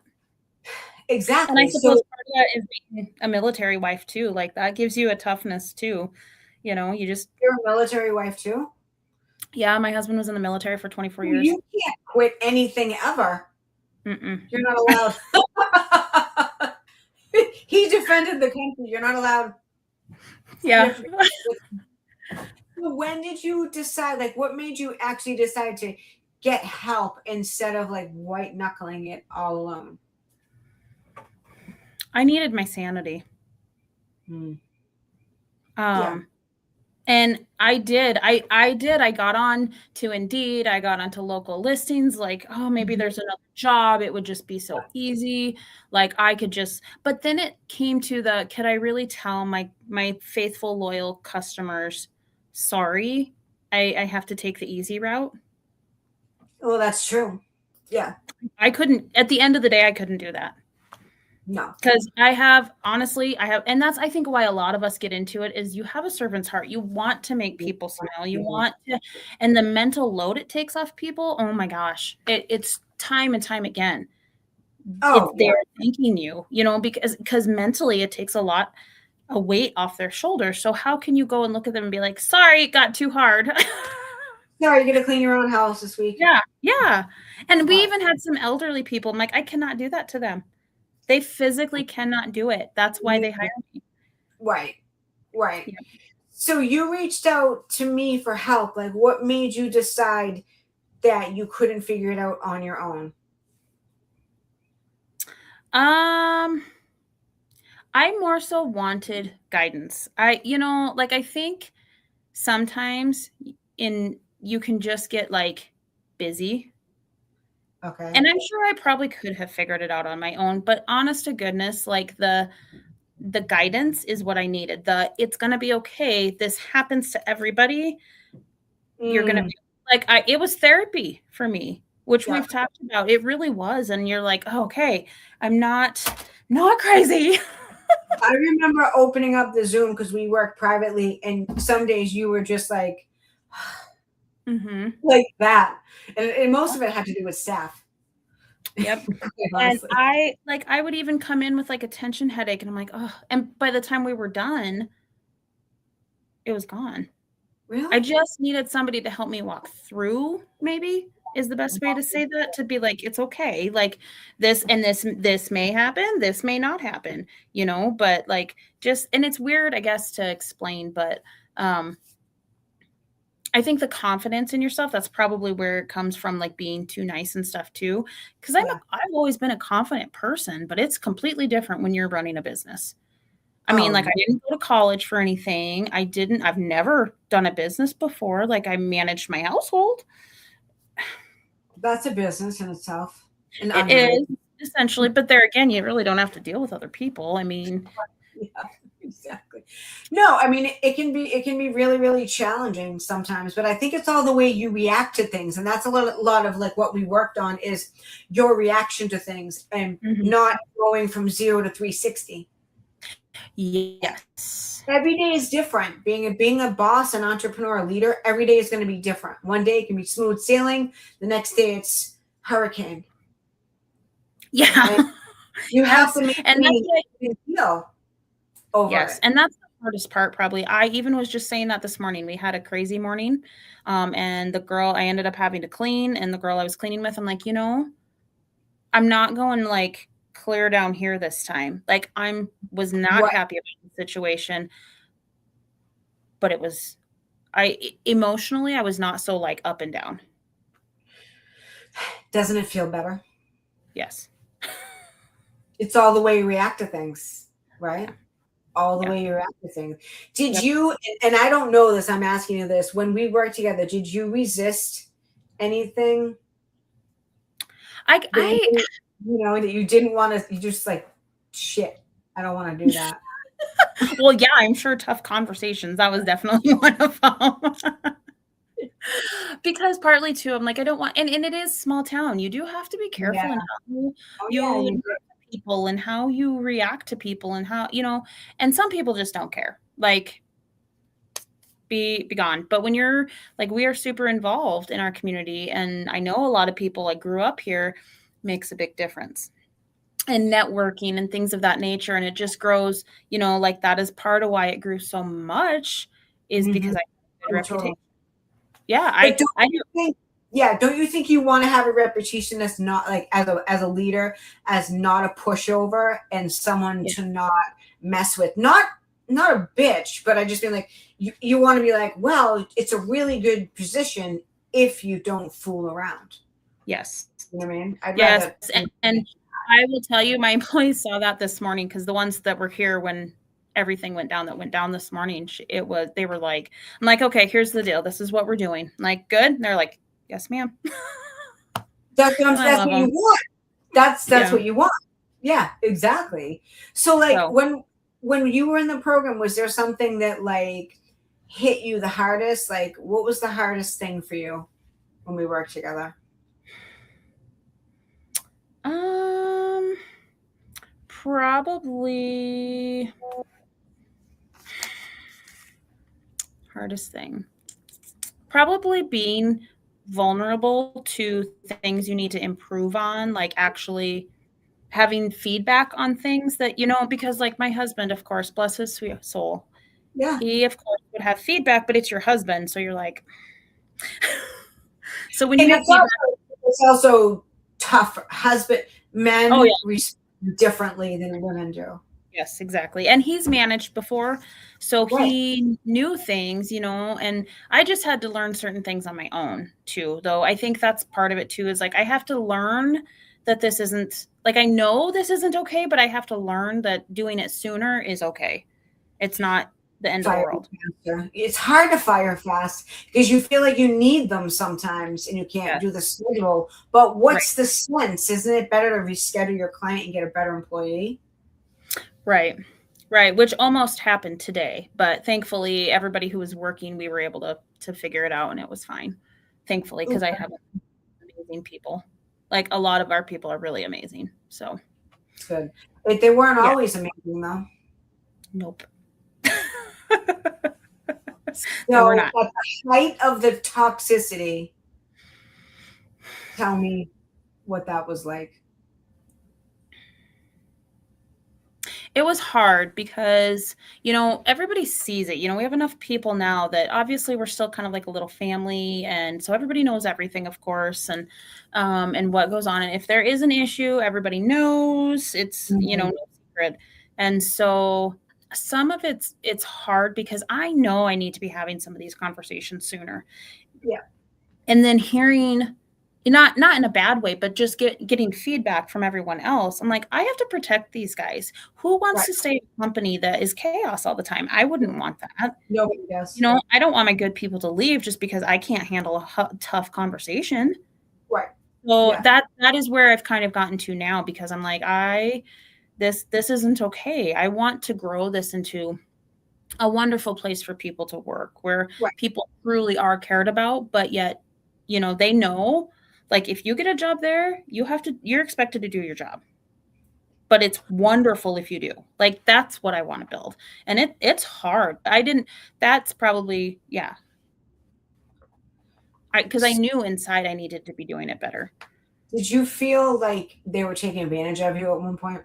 Exactly. And I suppose part of that is being a military wife too. Like, that gives you a toughness too. You know, you're a military wife too? Yeah, my husband was in the military for 24 years. You can't quit anything ever. Mm-mm. You're not allowed. He defended the country. You're not allowed. Yeah. When did you decide, like, what made you actually decide to get help instead of like white knuckling it all alone? I needed my sanity. And I did. I got on to Indeed. I got onto local listings. Like, oh, maybe there's another job. It would just be so easy. Like, I could just. But then it came to could I really tell my faithful, loyal customers, sorry, I have to take the easy route? Well, that's true. Yeah. I couldn't. At the end of the day, I couldn't do that. No. Because honestly, and that's, I think, why a lot of us get into it is you have a servant's heart. You want to make people smile. You want to, and the mental load it takes off people, oh my gosh, it's time and time again. They're thanking you, because mentally it takes a weight off their shoulders. So how can you go and look at them and be like, sorry, it got too hard. Sorry, you're going to clean your own house this week. Yeah. And we even had some elderly people. I'm like, I cannot do that to them. They physically cannot do it. That's why they hire me. Right. Yeah. So you reached out to me for help. Like, what made you decide that you couldn't figure it out on your own? I more so wanted guidance. I think sometimes you can just get busy. Okay. And I'm sure I probably could have figured it out on my own, but honest to goodness, the guidance is what I needed. It's going to be okay. This happens to everybody. You're going to be it was therapy for me, which we've talked about. It really was. And you're like, oh, okay, I'm not crazy. I remember opening up the Zoom because we work privately, and some days you were just like, like that. And most of it had to do with staff. Yep. And Honestly. I would even come in with like a tension headache and I'm like, oh, and by the time we were done, it was gone. I Really? just needed somebody to help me walk through, maybe is the best way to say that, to be like, it's okay. Like this may happen, this may not happen, but like just, and it's weird, I guess, to explain, but I think the confidence in yourself, that's probably where it comes from, like being too nice and stuff too. Because Yeah. I've always been a confident person, but it's completely different when you're running a business. I mean, Oh, like I didn't go to college for anything. I've never done a business before. Like I managed my household. that's a business in itself. An It unrelated. is essentially, but there again, you really don't have to deal with other people. I mean, Yeah, exactly. No, I mean it can be really really challenging sometimes, but I think it's all the way you react to things, and that's a lot of like what we worked on is your reaction to things and mhm. not going from 0 to 360. Yes. Every day is different. Being a boss, an entrepreneur, a leader, every day is going to be different. One day it can be smooth sailing, the next day it's hurricane, Yeah. and you have Yes. to And that's maintain what a feel over yes, it. and that's the hardest part probably. I even was just saying that this morning. We had a crazy morning. And the girl I ended up having to clean, and the girl I was cleaning with, I'm like, I'm not going like clear down here this time. Like was not What happy about the situation, but it was emotionally I was not so like up and down. doesn't it feel better? Yes. It's all the way you react to things, Yeah. right? All the Yeah. way you react to things. Did Yep. you, and I don't know this, I'm asking you this, when we worked together, did you resist anything I that I that you didn't want to, you just like, shit, I don't want to do that. well, yeah, I'm sure tough conversations. That was definitely one of them. Because partly too, I'm like, I don't want, and it is small town. You do have to be Yeah. careful in how Oh, yeah. you You interact with people and how you react to people and how, and some people just don't care. Like, be gone. But when you're like, we are super involved in our community, and I know a lot of people like grew up here, makes a big difference. And networking and things of that nature. And it just grows, like that is part of why it grew so much, is Mhm. because I had a good Oh, reputation. totally. Yeah, But I do. don't you think you want to have a reputation that's not like as a leader, as not a pushover and someone Yeah. to not mess with? Not a bitch, but I just mean like you want to be like, well, it's a really good position if you don't fool around. Yes. You know what I mean? I'd Yes, rather and I will tell you, my employees saw that this morning, because the ones that were here when everything that went down this morning, they were like, I'm like, okay, here's the deal. This is what we're doing. I'm like, good. And they're like, yes, ma'am. I that's love what you them. want. That's Yeah. what you want. Yeah, exactly. So like So, when you were in the program, was there something that like hit you the hardest? Like what was the hardest thing for you when we worked together? um, probably hardest thing. Probably being vulnerable to things you need to improve on, like actually having feedback on things that, because like my husband, of course, bless his sweet soul, Yeah. he of course would have feedback, but it's your husband. So you're like, so when you And have feedback, it's also tough. Husband oh men yeah, respond differently than women do. yes, exactly. And he's managed before, so Right. he knew things, and I just had to learn certain things on my own too, though. I think that's part of it too, is like I have to learn that this isn't, like, I know this isn't okay, but I have to learn that doing it sooner is okay. It's not the end of the Fire world. faster. It's hard to fire fast because you feel like you need them sometimes and you can't Yes. do the schedule. But Right. what's the sense? Isn't it better to reschedule your client and get a better employee? Right. Right, which almost happened today, but thankfully everybody who was working, we were able to figure it out and it was fine. Thankfully, because I Okay, have amazing people. Like a lot of our people are really amazing. So, that's good. But they weren't yeah. always amazing though. Nope. They were So not. at the height of the toxicity, tell me what that was like. It was hard because, everybody sees it. We have enough people now that obviously we're still kind of like a little family. And so everybody knows everything, of course, and what goes on. And if there is an issue, everybody knows it's, Mhm. no secret. And so some of it's hard because I know I need to be having some of these conversations sooner. Yeah. And then hearing not in a bad way, but just getting feedback from everyone else. I'm like, I have to protect these guys. Who wants Right. to stay in a company that is chaos all the time? I wouldn't want that. Nobody does. I don't want my good people to leave just because I can't handle a tough conversation. Right. So Yeah. that is where I've kind of gotten to now, because I'm like, this isn't okay. I want to grow this into a wonderful place for people to work, where Right. people truly are cared about, but yet, they know, like, if you get a job there, you're expected to do your job. But it's wonderful if you do. Like, that's what I want to build. And it's hard. That's probably, yeah. Because I knew inside I needed to be doing it better. Did you feel like they were taking advantage of you at one point?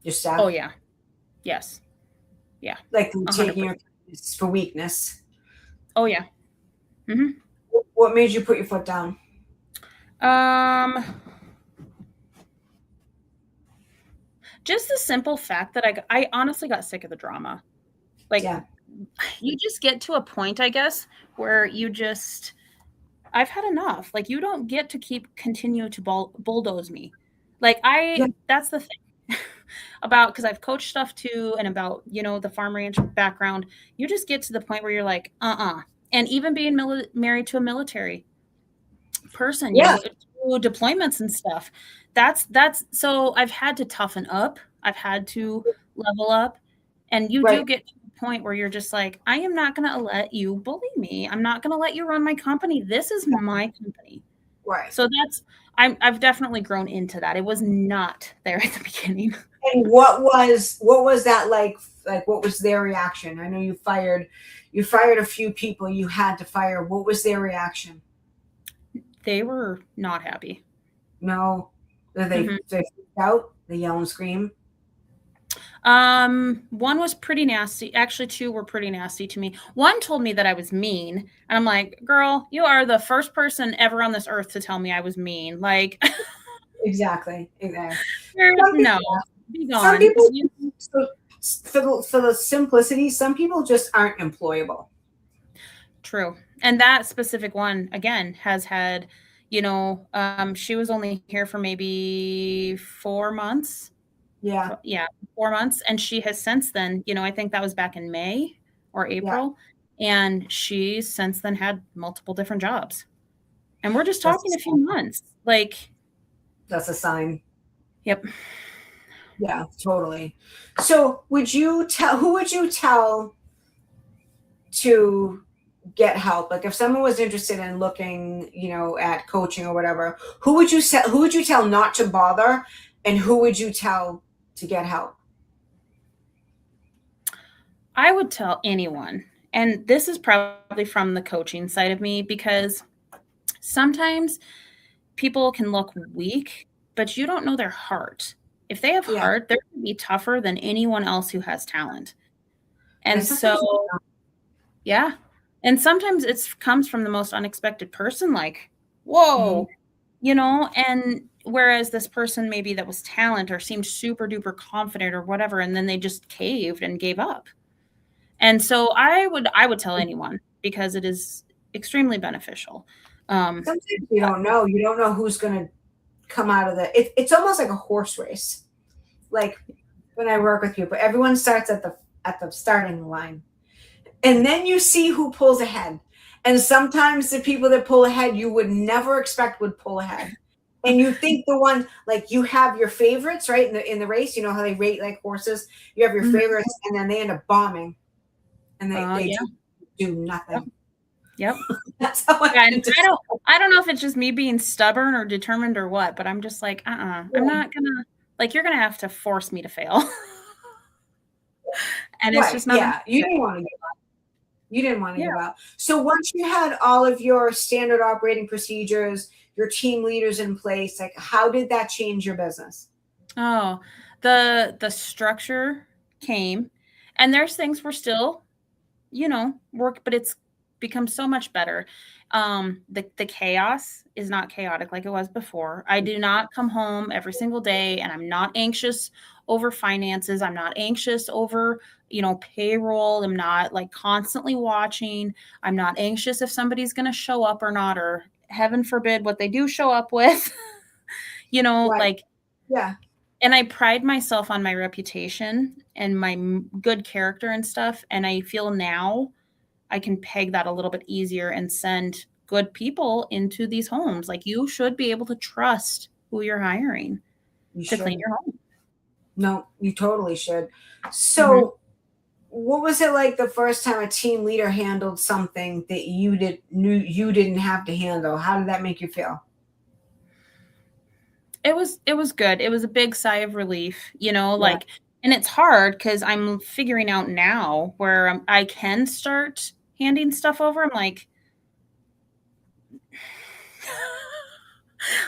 Your Oh, staff? yeah. Yes. Yeah. Like they were taking 100%. your for weakness? Oh, yeah. Mm-hmm. What made you put your foot down? Um, just the simple fact that I honestly got sick of the drama. Like, Yeah. you just get to a point, I guess, where I've had enough. Like, you don't get to continue to bulldoze me. Like, Yeah. that's the thing about, because I've coached stuff too, and about, the farm ranch background, you just get to the point where you're like, and even being married to a military person, Yeah. deployments and stuff. That's so I've had to toughen up. I've had to level up. And you do Right. get to the point where you're just like, I am not going to let you bully me. I'm not going to let you run my company. This is my company. Right. So I've definitely grown into that. It was not there at the beginning. And what was that like? Like, what was their reaction? I know you fired a few people you had to fire. What was their reaction? They were not happy. No, did they Mhm. they freaked out? They yell and scream. One was pretty nasty. Actually, two were pretty nasty to me. One told me that I was mean, and I'm like, "Girl, you are the first person ever on this earth to tell me I was mean." Like, Exactly. Exactly. Some no, people, be some gone. people so, for the simplicity, some people just aren't employable. True. And that specific one, again, has had, she was only here for maybe 4 months. Yeah. Yeah, 4 months. And she has since then, I think that was back in May or Yeah. April. And she's since then had multiple different jobs. And we're just That's talking a few months. Like, that's a sign. yep. Yeah, totally. So who would you tell to get help? Like, if someone was interested in looking, at coaching or whatever, who would you tell not to bother, and who would you tell to get help? I would tell anyone. And this is probably from the coaching side of me, because sometimes people can look weak, but you don't know their heart. If they have Yeah. heart, they're going to be tougher than anyone else who has talent. And And sometimes so, yeah. And sometimes it comes from the most unexpected person, like, Mhm. whoa, and whereas this person maybe that was talent or seemed super duper confident or whatever, and then they just caved and gave up. And so I would tell anyone, because it is extremely beneficial. Sometimes you don't know. You don't know who's going to come out of it's almost like a horse race. Like, when I work with people, everyone starts at the starting line, and then you see who pulls ahead. And sometimes the people that pull ahead you would never expect would pull ahead. And you think the one, like, you have your favorites, right? In the race, you know how they rate like horses. You have your Mhm. favorites, and then they end up bombing, and they Yeah. do Yep. nothing. Yep. That's how Yeah, and just, I don't know if it's just me being stubborn or determined or what, but I'm just like, I'm not gonna, like, you're gonna have to force me to fail. And it's right. just not gonna Yeah, you happen. didn't want to give up. You didn't want to Yeah. give up. So once you had all of your standard operating procedures, your team leaders in place, like, how did that change your business? Oh, the structure came, and there's things we're still, work, but it's become so much better. The chaos is not chaotic like it was before. I do not come home every single day and I'm not anxious over finances. I'm not anxious over, payroll. I'm not like constantly watching. I'm not anxious if somebody's going to show up or not, or heaven forbid what they do show up with, Right. like, Yeah. and I pride myself on my reputation and my good character and stuff. And I feel now I can peg that a little bit easier and send good people into these homes. Like, you should be able to trust who you're hiring You to clean should. your home. No, you totally should. Mhm. So, what was it like the first time a team leader handled something that knew you didn't have to handle? How did that make you feel? It was good. It was a big sigh of relief, Yeah. like, and it's hard because I'm figuring out now where I can start handing stuff over. I'm like,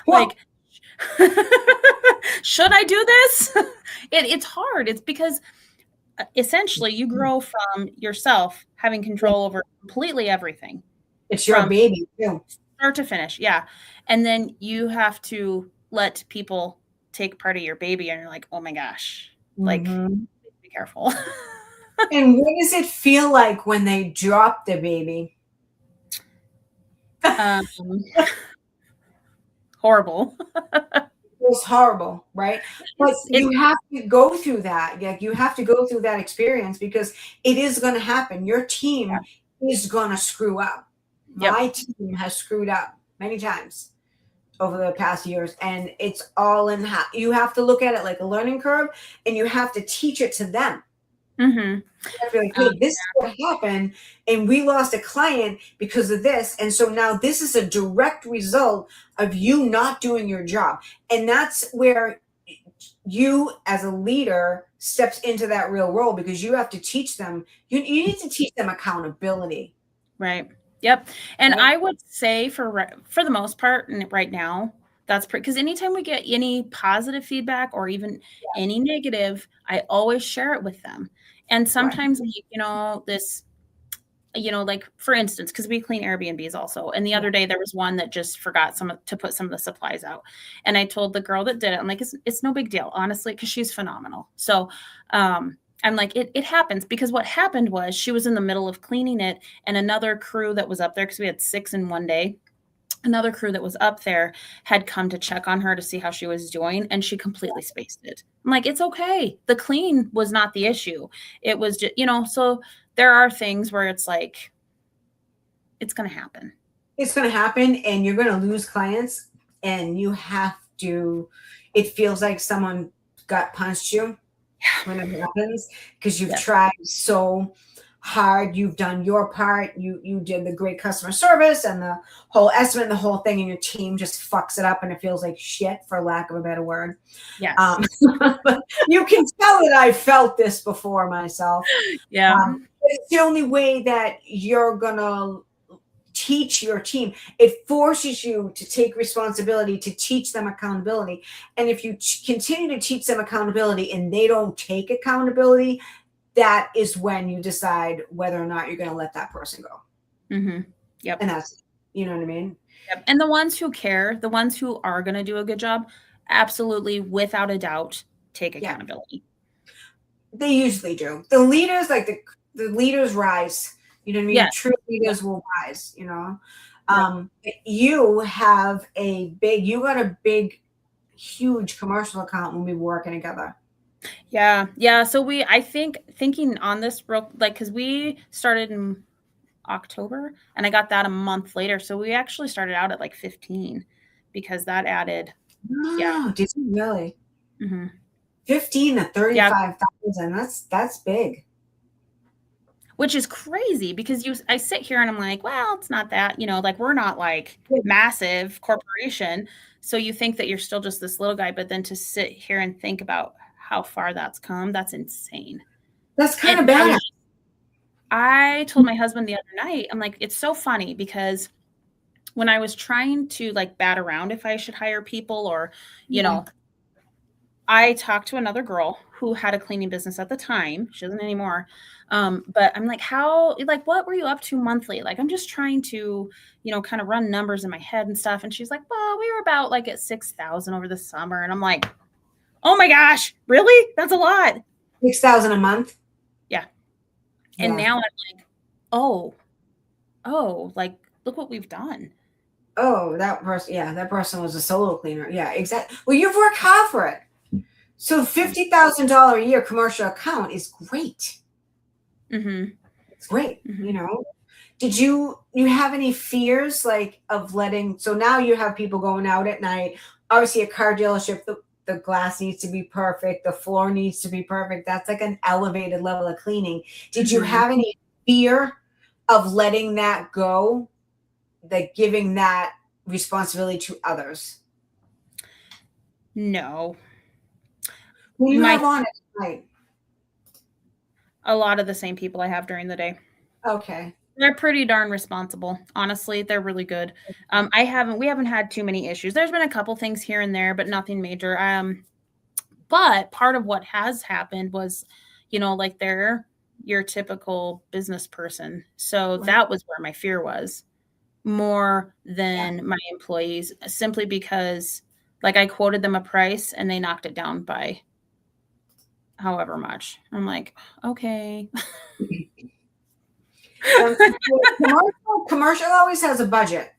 Well, like, should I do this? It's hard. It's because essentially you grow from yourself having control over completely everything it's your from baby too. start to finish. Yeah. And then you have to let people take part of your baby and you're like, oh my gosh, like, Mm-hmm. be careful. And what does it feel like when they drop the baby? um, horrible. It's horrible, right? But It's you have to go through that. Like, you have to go through that experience because it is going to happen. Your yeah. team is going to screw up. Yep. My team has screwed up many times over the past years, and it's all in how you have to look at it like a learning curve, and you have to teach it to them. Mm-hmm. I feel like, hey, this is what happened, and we lost a client because of this. And so now this is a direct result of you not doing your job. And that's where you, as a leader, steps into that real role because you have to teach them. You need to teach them accountability. Right. Yep. And Right? I would say for the most part, right now, that's because anytime we get any positive feedback or even any negative, I always share it with them. And Right. sometimes, this, like, for instance, because we clean Airbnbs also. And the other day there was one that just forgot to put some of the supplies out. And I told the girl that did it, I'm like, it's no big deal, honestly, because she's phenomenal. So, I'm like, it happens, because what happened was she was in the middle of cleaning it, and another crew that was up there, because we had 6 in one day, another crew that was up there had come to check on her to see how she was doing, and she completely spaced it. I'm like, it's okay. The clean was not the issue. It was just, so there are things where it's like, it's going to happen. It's going to happen, and you're going to lose clients, and you have to. It feels like someone gut punched you when it happens because you've Yes. tried so hard. You've done your part. You did the great customer service and the whole estimate and the whole thing, and your team just fucks it up, and it feels like shit, for lack of a better word. Yes. But you can tell that I felt this before myself. Yeah. It's the only way that you're gonna teach your team. It forces you to take responsibility, to teach them accountability. And if you continue to teach them accountability and they don't take accountability, that is when you decide whether or not you're going to let that person go. Mm-hmm. Yep. And that's, you know what I mean? Yep. And the ones who care, the ones who are going to do a good job, absolutely, without a doubt, take accountability. They usually do. The leaders, like the leaders rise. You know what I mean? Yes. True leaders will rise, You have you got a big, huge commercial account when we were working together. Yeah. Yeah. So thinking on this real, like, because we started in October and I got that a month later. So we actually started out at like 15 because that added. Oh, did you really? Mm-hmm. 15 to 35,000. That's big. Which is crazy because I sit here and I'm like, well, it's not that, like, we're not like massive corporation. So you think that you're still just this little guy, but then to sit here and think about how far that's come, that's insane. That's kind of bad. I told my husband the other night, I'm like, it's so funny because when I was trying to like bat around if I should hire people or, I talked to another girl who had a cleaning business at the time. She doesn't anymore. But I'm like, what were you up to monthly? Like, I'm just trying to, kind of run numbers in my head and stuff. And she's like, well, we were about like at 6,000 over the summer. And I'm like, oh my gosh, really? That's a lot. 6,000 a month. Yeah. And now I'm like, oh, like, look what we've done. Oh, that person was a solo cleaner. Yeah, exactly. Well, you've worked hard for it. So $50,000 a year commercial account is great. Mm-hmm. It's great. Mm-hmm. Did you have any fears like of letting, so now you have people going out at night, obviously a car dealership, the glass needs to be perfect, the floor needs to be perfect. That's like an elevated level of cleaning. Did you have any fear of letting that go, like giving that responsibility to others? No. Who you have on at night? A lot of the same people I have during the day. Okay. They're pretty darn responsible. Honestly, they're really good. We haven't had too many issues. There's been a couple things here and there, but nothing major. But part of what has happened was, like they're your typical business person. So that was where my fear was more than my employees, simply because like I quoted them a price and they knocked it down by however much. I'm like, okay. Commercial always has a budget.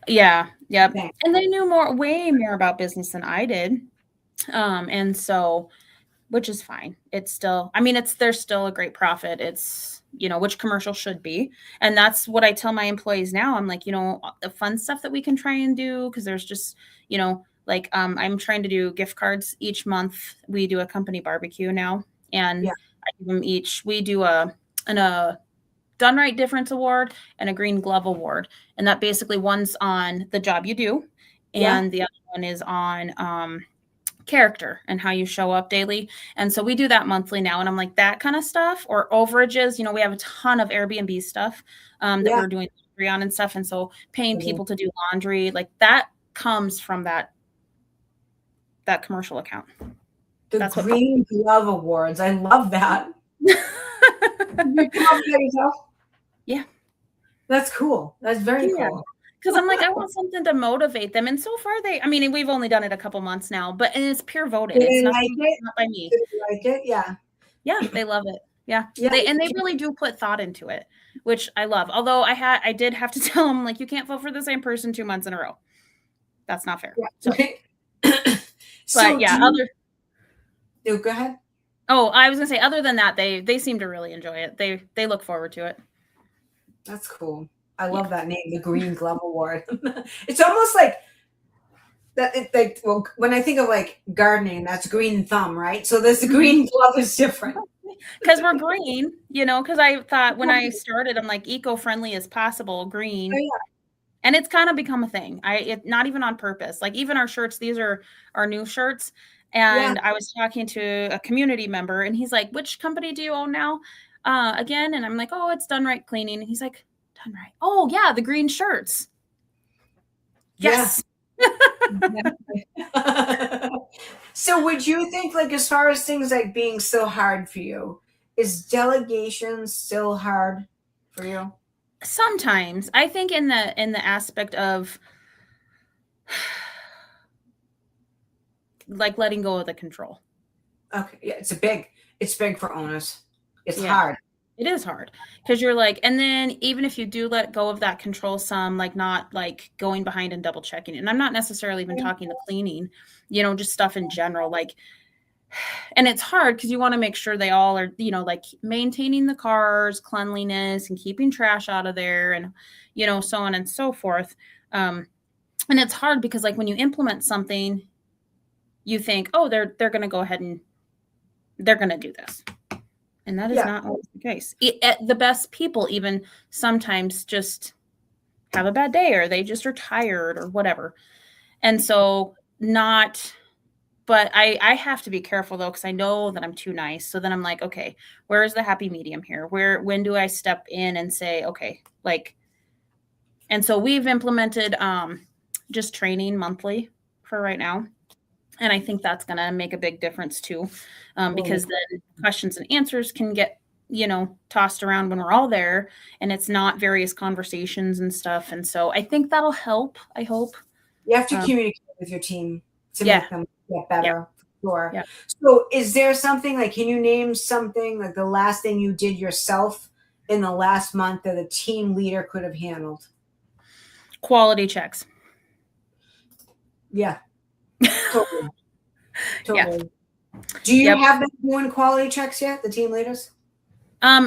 Yeah. Yep. Okay. And they knew way more about business than I did. And so, which is fine. It's still, there's still a great profit. It's, which commercial should be. And that's what I tell my employees now. I'm like, the fun stuff that we can try and do. Cause there's just, I'm trying to do gift cards each month. We do a company barbecue now, and I give them each, we do a Done Right Difference Award and a Green Glove Award. And that basically one's on the job you do. And the other one is on, character and how you show up daily. And so we do that monthly now. And I'm like, that kind of stuff, or overages, we have a ton of Airbnb stuff that we're doing laundry on and stuff. And so paying people to do laundry, like that comes from that commercial account. That's Green Glove Awards. I love that. You come up with that yourself? Yeah. That's cool. That's very cool. Because I'm like, I want something to motivate them. And so far we've only done it a couple months now, but it's peer voted. It's not by me. Did you like it? Yeah. Yeah, they love it. Yeah. They really do put thought into it, which I love. Although I did have to tell them, like, you can't vote for the same person 2 months in a row. That's not fair. Yeah. So, go ahead. Oh, I was gonna say, other than that, they seem to really enjoy it. They look forward to it. That's cool. I love that name, the Green Glove Award. It's almost like that. Well, when I think of like gardening, that's green thumb, right? So this green glove is different because we're green, because I thought when I started, I'm like, eco-friendly as possible, green. Oh, yeah. And it's kind of become a thing. Not even on purpose. Like even our shirts, these are our new shirts. And I was talking to a community member and he's like, which company do you own now? Again. And I'm like, oh, it's Done Right Cleaning. And he's like, Done Right. Oh yeah. The green shirts. Yes. Yeah. So would you think, like, as far as things like being so hard for you, is delegation still hard for you? Sometimes. I think in the aspect of like letting go of the control. Okay. Yeah, it's big for owners. It's hard. It is hard because you're like, and then even if you do let go of that control some, like not like going behind and double checking it. And I'm not necessarily even talking the cleaning, just stuff in general, like, and it's hard because you want to make sure they all are, like maintaining the cars, cleanliness and keeping trash out of there and, so on and so forth. And it's hard because like when you implement something, you think, oh, they're going to go ahead and they're going to do this. And that is not always the case. The best people even sometimes just have a bad day or they just are tired or whatever. And so but I have to be careful though, because I know that I'm too nice. So then I'm like, okay, where is the happy medium here? When do I step in and say, okay, like, and so we've implemented just training monthly for right now. And I think that's going to make a big difference too, because Totally. then questions and answers can get, tossed around when we're all there, and it's not various conversations and stuff. And so I think that'll help. I hope. You have to Um, communicate with your team to yeah. make them get Yep. better. Sure. Yep. So is there something like, can you name something like the last thing you did yourself in the last month that a team leader could have handled? Quality checks. Yeah. Totally. Yeah. Totally. Do you Yep. have them doing quality checks yet, the team leaders?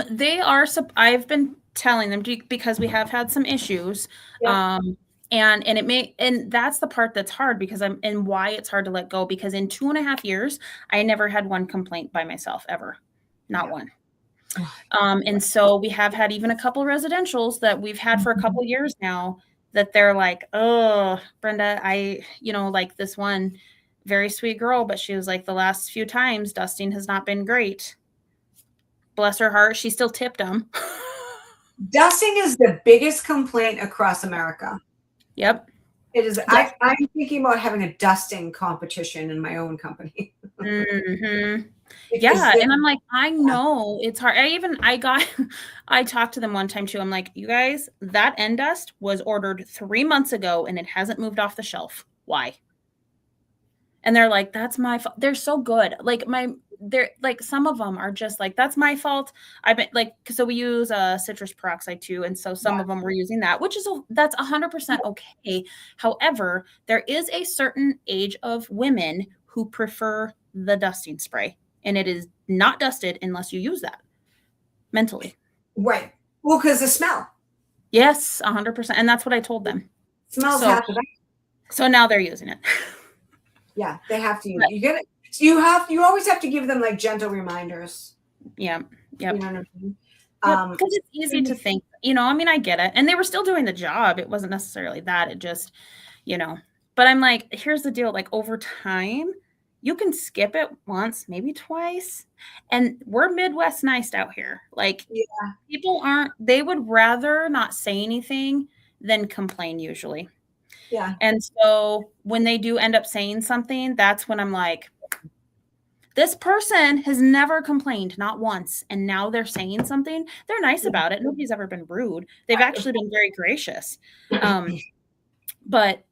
They are. I've been telling them because we have had some issues. Yep. And that's the part that's hard and why it's hard to let go, because in 2.5 years, I never had one complaint by myself ever. Not one. And so we have had even a couple residentials that we've had for a couple years now that they're like, oh, Brenda, like this one very sweet girl, but she was like, the last few times dusting has not been great. Bless her heart. She still tipped them. Dusting is the biggest complaint across America. Yep. It is. Yep. I'm thinking about having a dusting competition in my own company. Mm-hmm. Yeah. And I'm like, I know it's hard. I talked to them one time too. I'm like, you guys, that end dust was ordered 3 months ago and it hasn't moved off the shelf. Why? And they're like, that's my fault. They're so good. They're like, some of them are just like, that's my fault. I've been like, so we use citrus peroxide too. And so some of them were using that, that's 100% okay. However, there is a certain age of women who prefer the dusting spray, and it is not dusted unless you use that mentally. Right. Well, because the smell. Yes, 100%. And that's what I told them. Smells half the battle. So now they're using it. Yeah, they have to. You always have to give them like gentle reminders. Yeah. Yep. You know what I mean? Because it's easy to think, I get it. And they were still doing the job. It wasn't necessarily that. It just, but I'm like, here's the deal. Like, over time, you can skip it once, maybe twice. And we're Midwest nice out here. Like, people they would rather not say anything than complain usually. Yeah. And so when they do end up saying something, that's when I'm like, this person has never complained, not once. And now they're saying something. They're nice about it. Nobody's ever been rude. They've actually been very gracious. But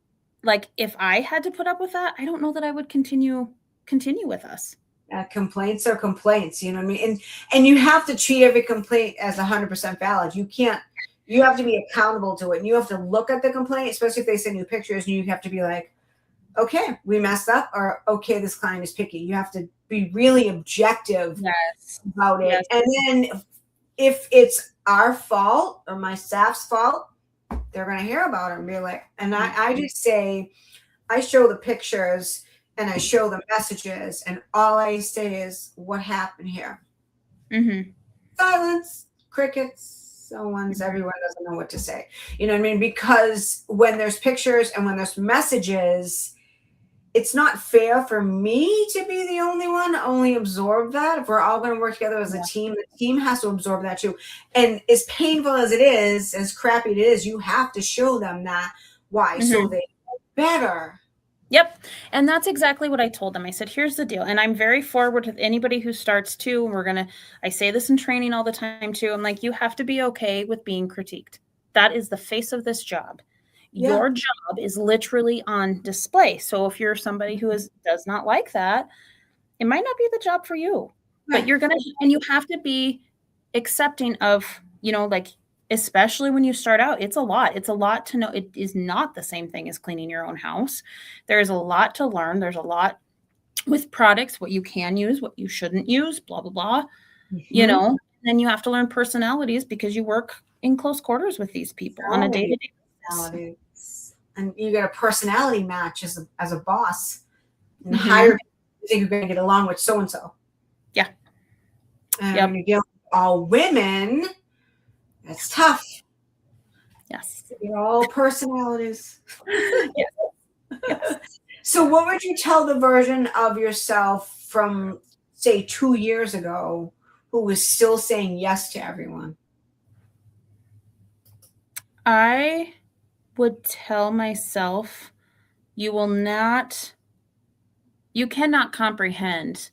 like, if I had to put up with that, I don't know that I would continue with us. Complaints are complaints, you know what I mean? And you have to treat every complaint as 100% valid. You have to be accountable to it. And you have to look at the complaint, especially if they send you pictures, and you have to be like, okay, we messed up, or okay, this client is picky. You have to be really objective about it. Yes. And then if it's our fault or my staff's fault, they're going to hear about it and be like, and I just say, I show the pictures and I show the messages, and all I say is, what happened here? Mm-hmm. Silence, crickets, someone's everyone doesn't know what to say. You know what I mean? Because when there's pictures and when there's messages, it's not fair for me to be the only one to only absorb that. If we're all going to work together as a team, the team has to absorb that too. And as painful as it is, as crappy it is, you have to show them that. Why? Mm-hmm. So they get better. Yep. And that's exactly what I told them. I said, here's the deal. And I'm very forward with anybody who starts too. I say this in training all the time too. I'm like, you have to be okay with being critiqued. That is the face of this job. Yeah. Your job is literally on display. So if you're somebody who does not like that, it might not be the job for you, right. But and you have to be accepting of, like, especially when you start out, it's a lot. It's a lot to know. It is not the same thing as cleaning your own house. There's a lot to learn. There's a lot with products, what you can use, what you shouldn't use, blah, blah, blah. Mm-hmm. Then you have to learn personalities because you work in close quarters with these people on a day-to-day basis. And you get a personality match as a boss and hire people you think you're going to get along with so-and-so. Yeah. And when you're dealing with all women, that's tough. Yes. You're all personalities. Yes. So what would you tell the version of yourself from, say, 2 years ago who was still saying yes to everyone? I would tell myself, you will not You cannot comprehend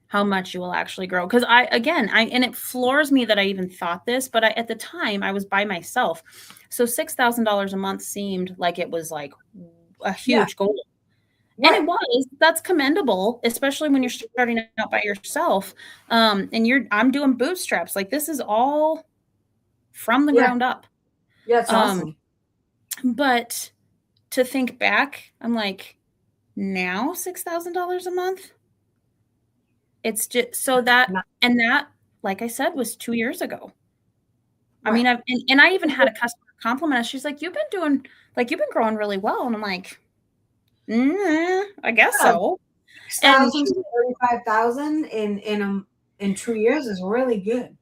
how much you will actually grow. Because and it floors me that I even thought this, but at the time I was by myself. So $6,000 a month seemed like it was like a huge goal. And it was. That's commendable, especially when you're starting out by yourself. And I'm doing bootstraps. Like this is all from the ground up. Yeah, it's awesome. But to think back, I'm like, now $6,000 a month? It's just so that, like I said, was 2 years ago. I mean, I even had a customer compliment us. She's like, you've been growing really well. And I'm like, I guess so. 6,000 to 35,000 in 2 years is really good.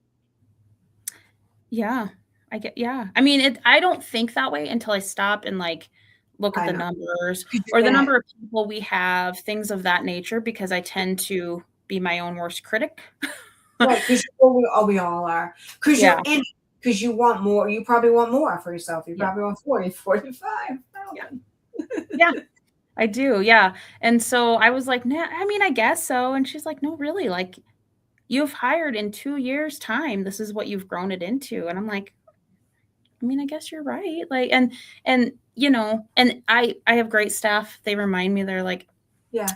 Yeah, I mean, I don't think that way until I stop and like look at the numbers or the number of people we have, things of that nature, because I tend to be my own worst critic. Right, because we all are. Because you're in it, because you want more. You probably want more for yourself. You probably want 40, 45. Yeah, I do. Yeah. And so I was like, nah, I mean, I guess so. And she's like, no, really, like you've hired in 2 years' time. This is what you've grown it into. And I'm like, I mean, I guess you're right. Like, and you know, and I have great staff. They remind me, they're like,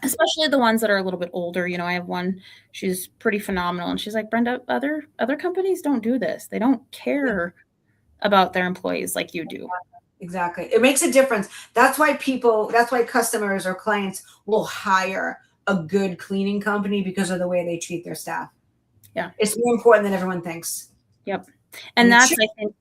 especially the ones that are a little bit older. You know, I have one, she's pretty phenomenal. And she's like, Brenda, other companies don't do this. They don't care about their employees like you do. Exactly. It makes a difference. That's why customers or clients will hire a good cleaning company, because of the way they treat their staff. Yeah. It's more important than everyone thinks. Yep. And that's, I think,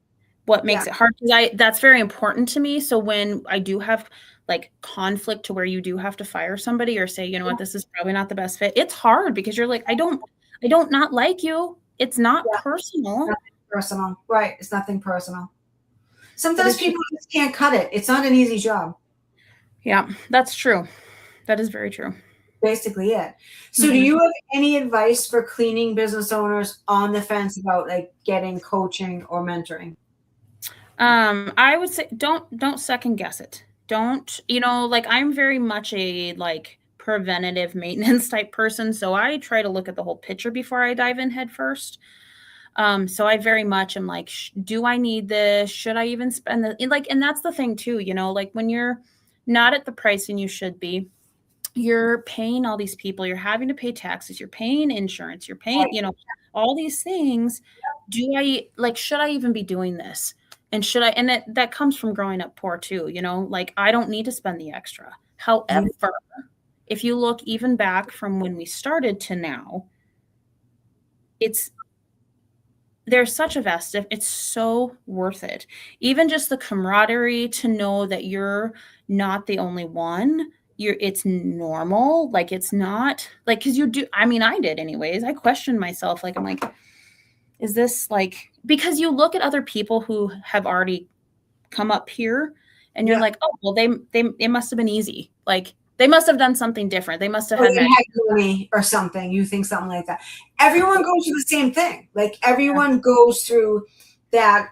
what makes it hard, because that's very important to me. So when I do have like conflict to where you do have to fire somebody or say, you know what, this is probably not the best fit, it's hard because you're like, I don't not like you. It's not personal. Nothing personal. Right. It's nothing personal. Sometimes people just can't cut it. It's not an easy job. Yeah, that's true. That is very true. Basically it. So do you have any advice for cleaning business owners on the fence about like getting coaching or mentoring? I would say don't second guess it. Don't, you know, like I'm very much a like preventative maintenance type person. So I try to look at the whole picture before I dive in head first. So I very much am like, do I need this? Should I even spend the, like, and that's the thing too, you know, like when you're not at the pricing you should be, you're paying all these people, you're having to pay taxes, you're paying insurance, you're paying, you know, all these things. Should I even be doing this? And that comes from growing up poor too, you know, like I don't need to spend the extra. However, if you look even back from when we started to now, there's such a it's so worth it. Even just the camaraderie to know that you're not the only one. It's normal. Like it's not like, cause you do, I mean, I did anyways. I questioned myself. Like, I'm like, is this like, because you look at other people who have already come up here and you're like, oh, well, they must have been easy. Like they must have done something different. They must have had money or something. You think something like that. Everyone goes through the same thing. Like everyone goes through that,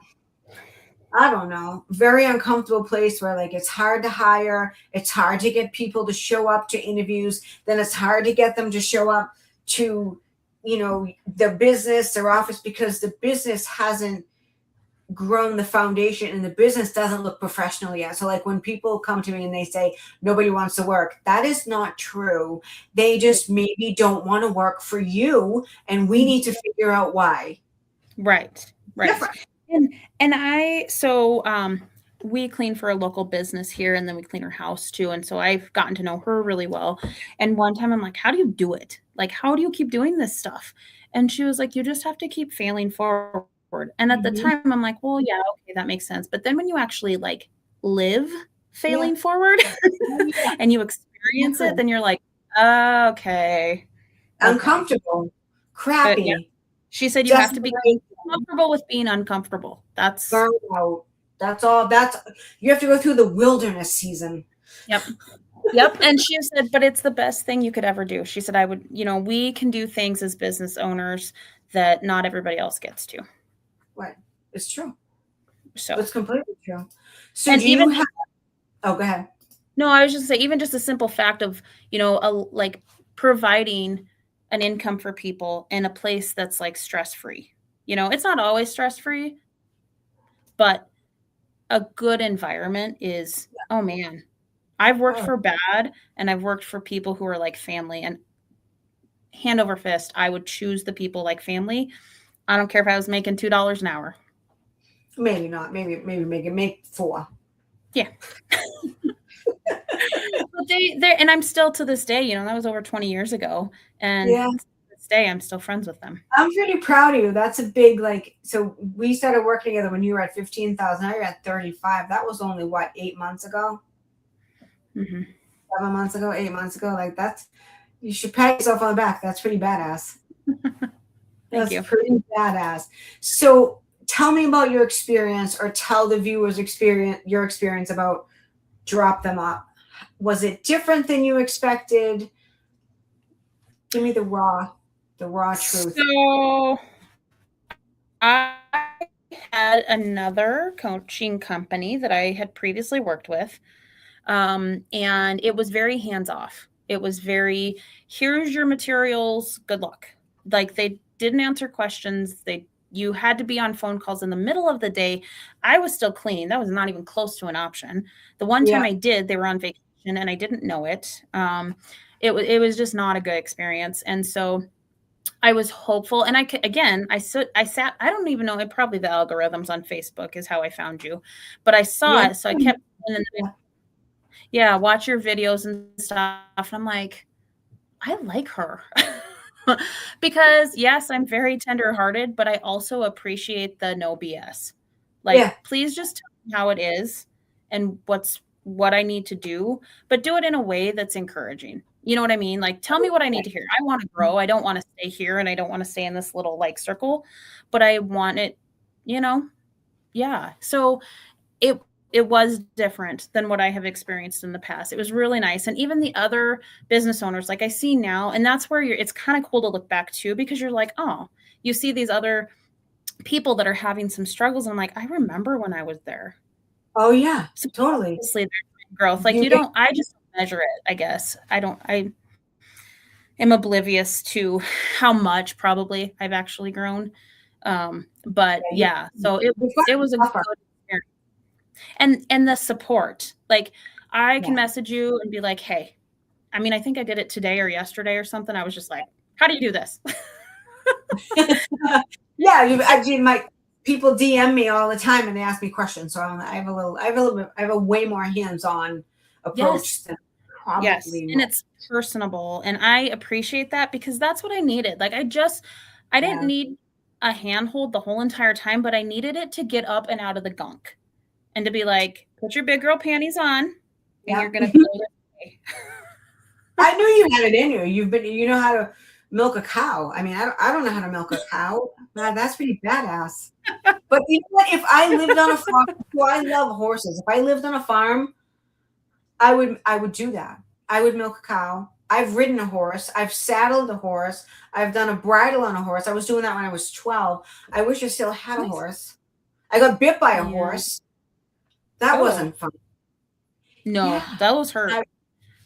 I don't know, very uncomfortable place where like it's hard to hire. It's hard to get people to show up to interviews. Then it's hard to get them to show up to, you know, their business, their office, because the business hasn't grown the foundation and the business doesn't look professional yet. So like when people come to me and they say nobody wants to work, that is not true. They just maybe don't want to work for you, and we need to figure out why. Right. We clean for a local business here, and then we clean her house too. And so I've gotten to know her really well. And one time I'm like, how do you do it? Like, how do you keep doing this stuff? And she was like, you just have to keep failing forward. And at the time I'm like, well, yeah, okay, that makes sense. But then when you actually like live failing forward and you experience it, then you're like, okay. Uncomfortable, crappy. She said you have to be comfortable with being uncomfortable. That's all. You have to go through the wilderness season. Yep. And she said, but it's the best thing you could ever do. She said, we can do things as business owners that not everybody else gets to. Right. It's true. So it's completely true. So do you have, go ahead. No, I was just saying, even just a simple fact of, like providing an income for people in a place that's like stress-free. It's not always stress-free, but a good environment is, oh man, I've worked Oh, for bad and I've worked for people who are like family, and hand over fist, I would choose the people like family. I don't care if I was making $2 an hour. maybe not. Maybe make 4. Yeah. But they and I'm still to this day, that was over 20 years ago. And Yeah. to this day, I'm still friends with them. I'm pretty proud of you. That's a big, so we started working together when you were at 15,000. Now you're at 35. That was only what, 8 months ago? Mm-hmm. 7 months ago, 8 months ago. You should pat yourself on the back. That's pretty badass. Thank you. Pretty badass. So tell me about your experience, or tell the viewers your experience about Drop Them Up. Was it different than you expected? Give me the raw truth. So I had another coaching company that I had previously worked with. And it was very hands-off. It was very, here's your materials, good luck. Like, they didn't answer questions. You had to be on phone calls in the middle of the day. I was still cleaning. That was not even close to an option. The one time I did, they were on vacation and I didn't know it. It was just not a good experience. And so I was hopeful. And I sat, I don't even know, it probably the algorithms on Facebook is how I found you, but I saw it. So I kept, watch your videos and stuff. And I'm like, I like her. Because yes, I'm very tenderhearted, but I also appreciate the no BS. Like, please just tell me how it is and what I need to do, but do it in a way that's encouraging. You know what I mean? Like, tell me what I need to hear. I want to grow. I don't want to stay here and I don't want to stay in this little like circle, but I want it, yeah. So it was different than what I have experienced in the past. It was really nice. And even the other business owners, like I see now, and that's where it's kind of cool to look back to, because you're like, oh, you see these other people that are having some struggles. I'm like, I remember when I was there. Oh yeah, so totally. Obviously there's growth. Like I just don't measure it, I guess. I am oblivious to how much probably I've actually grown. But yeah, so it was a good experience. And the support, like I can message you and be like, hey, I mean, I think I did it today or yesterday or something. I was just like, how do you do this? My people DM me all the time and they ask me questions. So I have a way more hands-on approach than probably yes. And it's personable. And I appreciate that, because that's what I needed. Like I didn't need a handhold the whole entire time, but I needed it to get up and out of the gunk. And to be like, put your big girl panties on, and you're gonna build it. I knew you had it in you. You know how to milk a cow. I mean, I don't know how to milk a cow. Man, that's pretty badass. But you know what? If I lived on a farm, I love horses. If I lived on a farm, I would do that. I would milk a cow. I've ridden a horse. I've saddled a horse. I've done a bridle on a horse. I was doing that when I was 12. I wish I still had a horse. I got bit by a horse. That wasn't fun. No, that was hurt.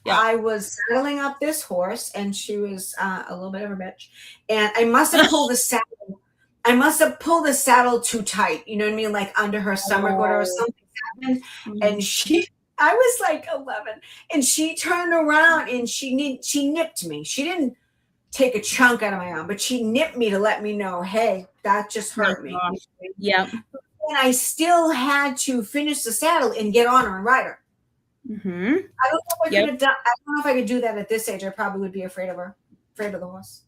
I was saddling up this horse, and she was a little bit of a bitch. And I must have pulled the saddle. I must have pulled the saddle too tight. You know what I mean? Like under her stomach or something happened. Mm-hmm. And I was like 11, and she turned around and she nipped me. She didn't take a chunk out of my arm, but she nipped me to let me know, hey, that just hurt me. Yeah. And I still had to finish the saddle and get on her and ride her. Mm-hmm. I don't know if I could have done. I don't know if I could do that at this age. I probably would be afraid of the horse.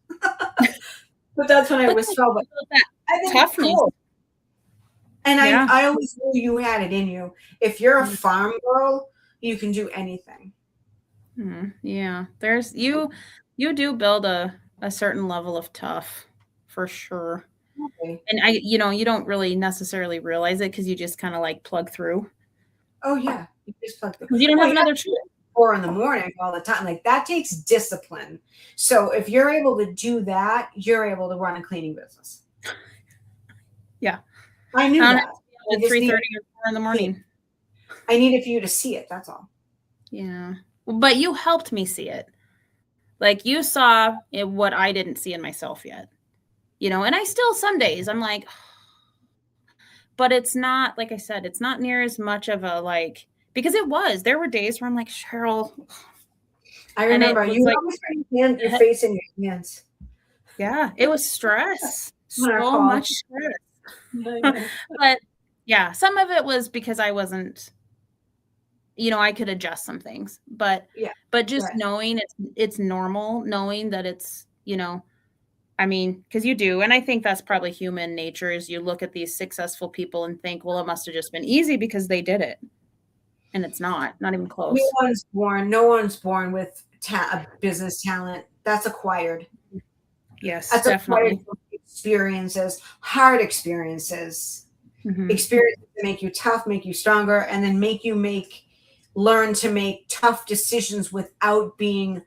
But that's when I was 12. I think it's cool. And I always knew you had it in you. If you're a farm girl, you can do anything. Yeah, there's you do build a certain level of tough, for sure. Okay. And you don't really necessarily realize it because you just kind of like plug through. Oh yeah, you just plug through. You don't have another choice. 4 in the morning all the time. Like that takes discipline. So if you're able to do that, you're able to run a cleaning business. Yeah, I knew that. At 3:30 or 4 in the morning. I needed for you to see it. That's all. Yeah. But you helped me see it. Like you saw what I didn't see in myself yet. And I still some days I'm like, but it's not, like I said, it's not near as much of a like, because there were days where I'm like, Cheryl. I remember you like, always put your face in your hands. Yeah, it was stress. So much stress. I But yeah, some of it was because I wasn't, I could adjust some things, but just right. knowing it's normal, knowing that it's, I mean, because you do, and I think that's probably human nature is you look at these successful people and think, well, it must have just been easy because they did it. And it's not even close. No one's born with business talent. That's acquired. Yes, That's definitely. acquired experiences, hard experiences, experiences that make you tough, make you stronger, and then learn to make tough decisions without being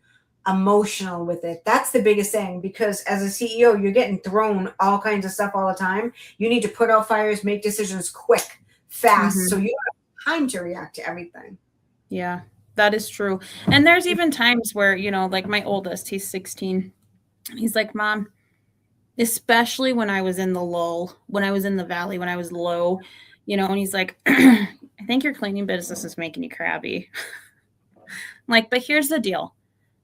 emotional with it. That's the biggest thing, because as a CEO, you're getting thrown all kinds of stuff all the time. You need to put out fires, make decisions quick, fast, so you have time to react to everything. Yeah, that is true. And there's even times where, like my oldest, he's 16. He's like, Mom, especially when I was in the lull, when I was in the valley, when I was low, and he's like, I think your cleaning business is making you crabby. I'm like, but here's the deal.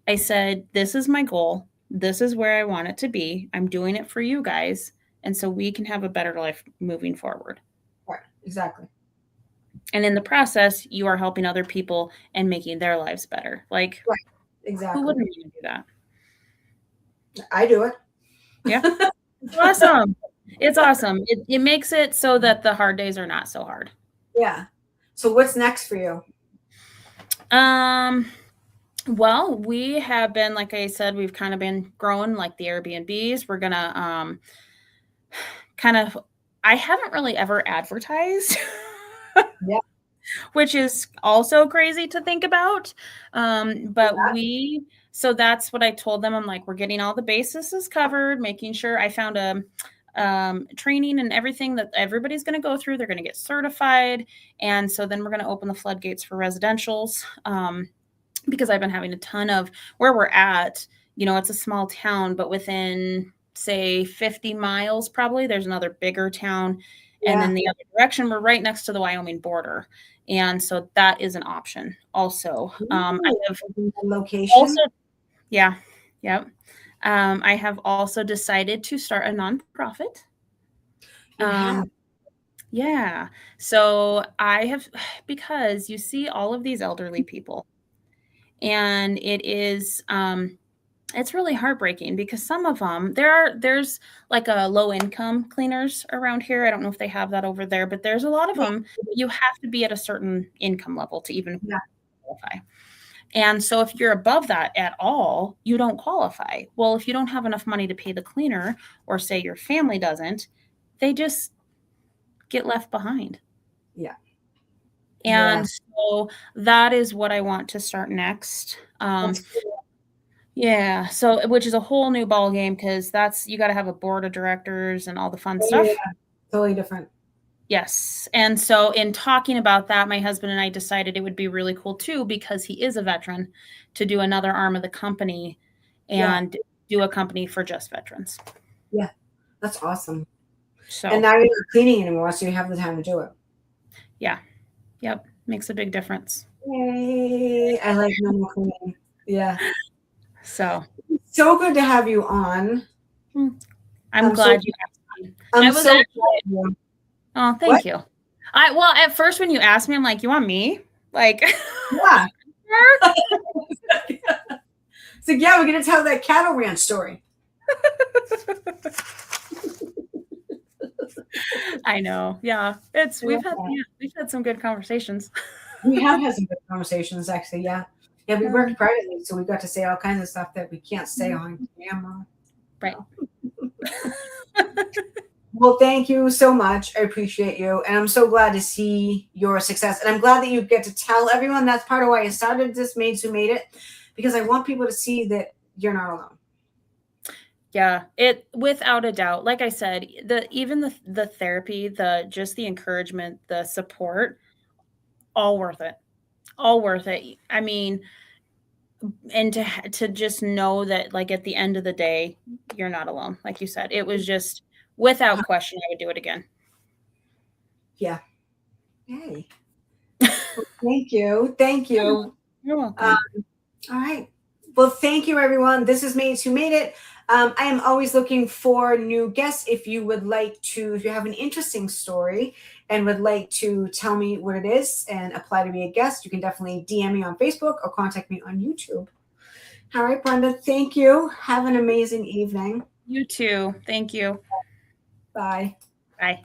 I said, this is my goal. This is where I want it to be. I'm doing it for you guys. And so we can have a better life moving forward. Right, exactly. And in the process, you are helping other people and making their lives better. Like, right, exactly. Who wouldn't want to do that? I do it. Yeah. It's awesome. It's awesome. It makes it so that the hard days are not so hard. Yeah. So what's next for you? Well, we have been, like I said, we've kind of been growing like the Airbnbs. We're going to I haven't really ever advertised. Yeah. Which is also crazy to think about. But so that's what I told them. I'm like, we're getting all the bases covered, making sure I found a training and everything that everybody's going to go through. They're going to get certified. And so then we're going to open the floodgates for residentials. Because I've been having a ton of where we're at, it's a small town, but within say 50 miles, probably there's another bigger town. Yeah. And then the other direction, we're right next to the Wyoming border. And so that is an option also. I have location. Also, yeah. Yep. I have also decided to start a nonprofit. Yeah. So I have, because you see all of these elderly people, and it is, it's really heartbreaking because some of them, there's like a low income cleaners around here. I don't know if they have that over there, but there's a lot of them. You have to be at a certain income level to even qualify. And so if you're above that at all, you don't qualify. Well, if you don't have enough money to pay the cleaner, or say your family doesn't, they just get left behind. Yeah. And so that is what I want to start next. Yeah. So, which is a whole new ball game, because you got to have a board of directors and all the fun stuff. Yeah, totally different. Yes. And so in talking about that, my husband and I decided it would be really cool too, because he is a veteran, to do another arm of the company and do a company for just veterans. Yeah. That's awesome. So, and now you're not cleaning anymore, so you have the time to do it. Yeah. Yep. Makes a big difference. Yay. I like no more cleaning. Yeah. So good to have you on. I'm glad you asked me. I was actually, oh, thank you. Well, at first when you asked me, I'm like, you want me? Like, yeah. So yeah, we're gonna tell that cattle ranch story. I know. Yeah. We've had some good conversations. We have had some good conversations, actually. Yeah. Yeah, we worked privately, so we got to say all kinds of stuff that we can't say on camera. Right. Well, thank you so much. I appreciate you. And I'm so glad to see your success. And I'm glad that you get to tell everyone. That's part of why I started this Maids Who Made It, because I want people to see that you're not alone. Yeah, it without a doubt. Like I said, even the therapy, just the encouragement, the support, all worth it. all worth it. I mean, and to just know that, like, at the end of the day, you're not alone. Like you said, it was just without question, I would do it again. Yeah. Yay. Well, thank you. Thank you. You're welcome. All right. Well, thank you, everyone. This is Maids Who Made It. I am always looking for new guests. If you have an interesting story and would like to tell me what it is and apply to be a guest, you can definitely DM me on Facebook or contact me on YouTube. All right, Brenda, thank you. Have an amazing evening. You too. Thank you. Bye. Bye.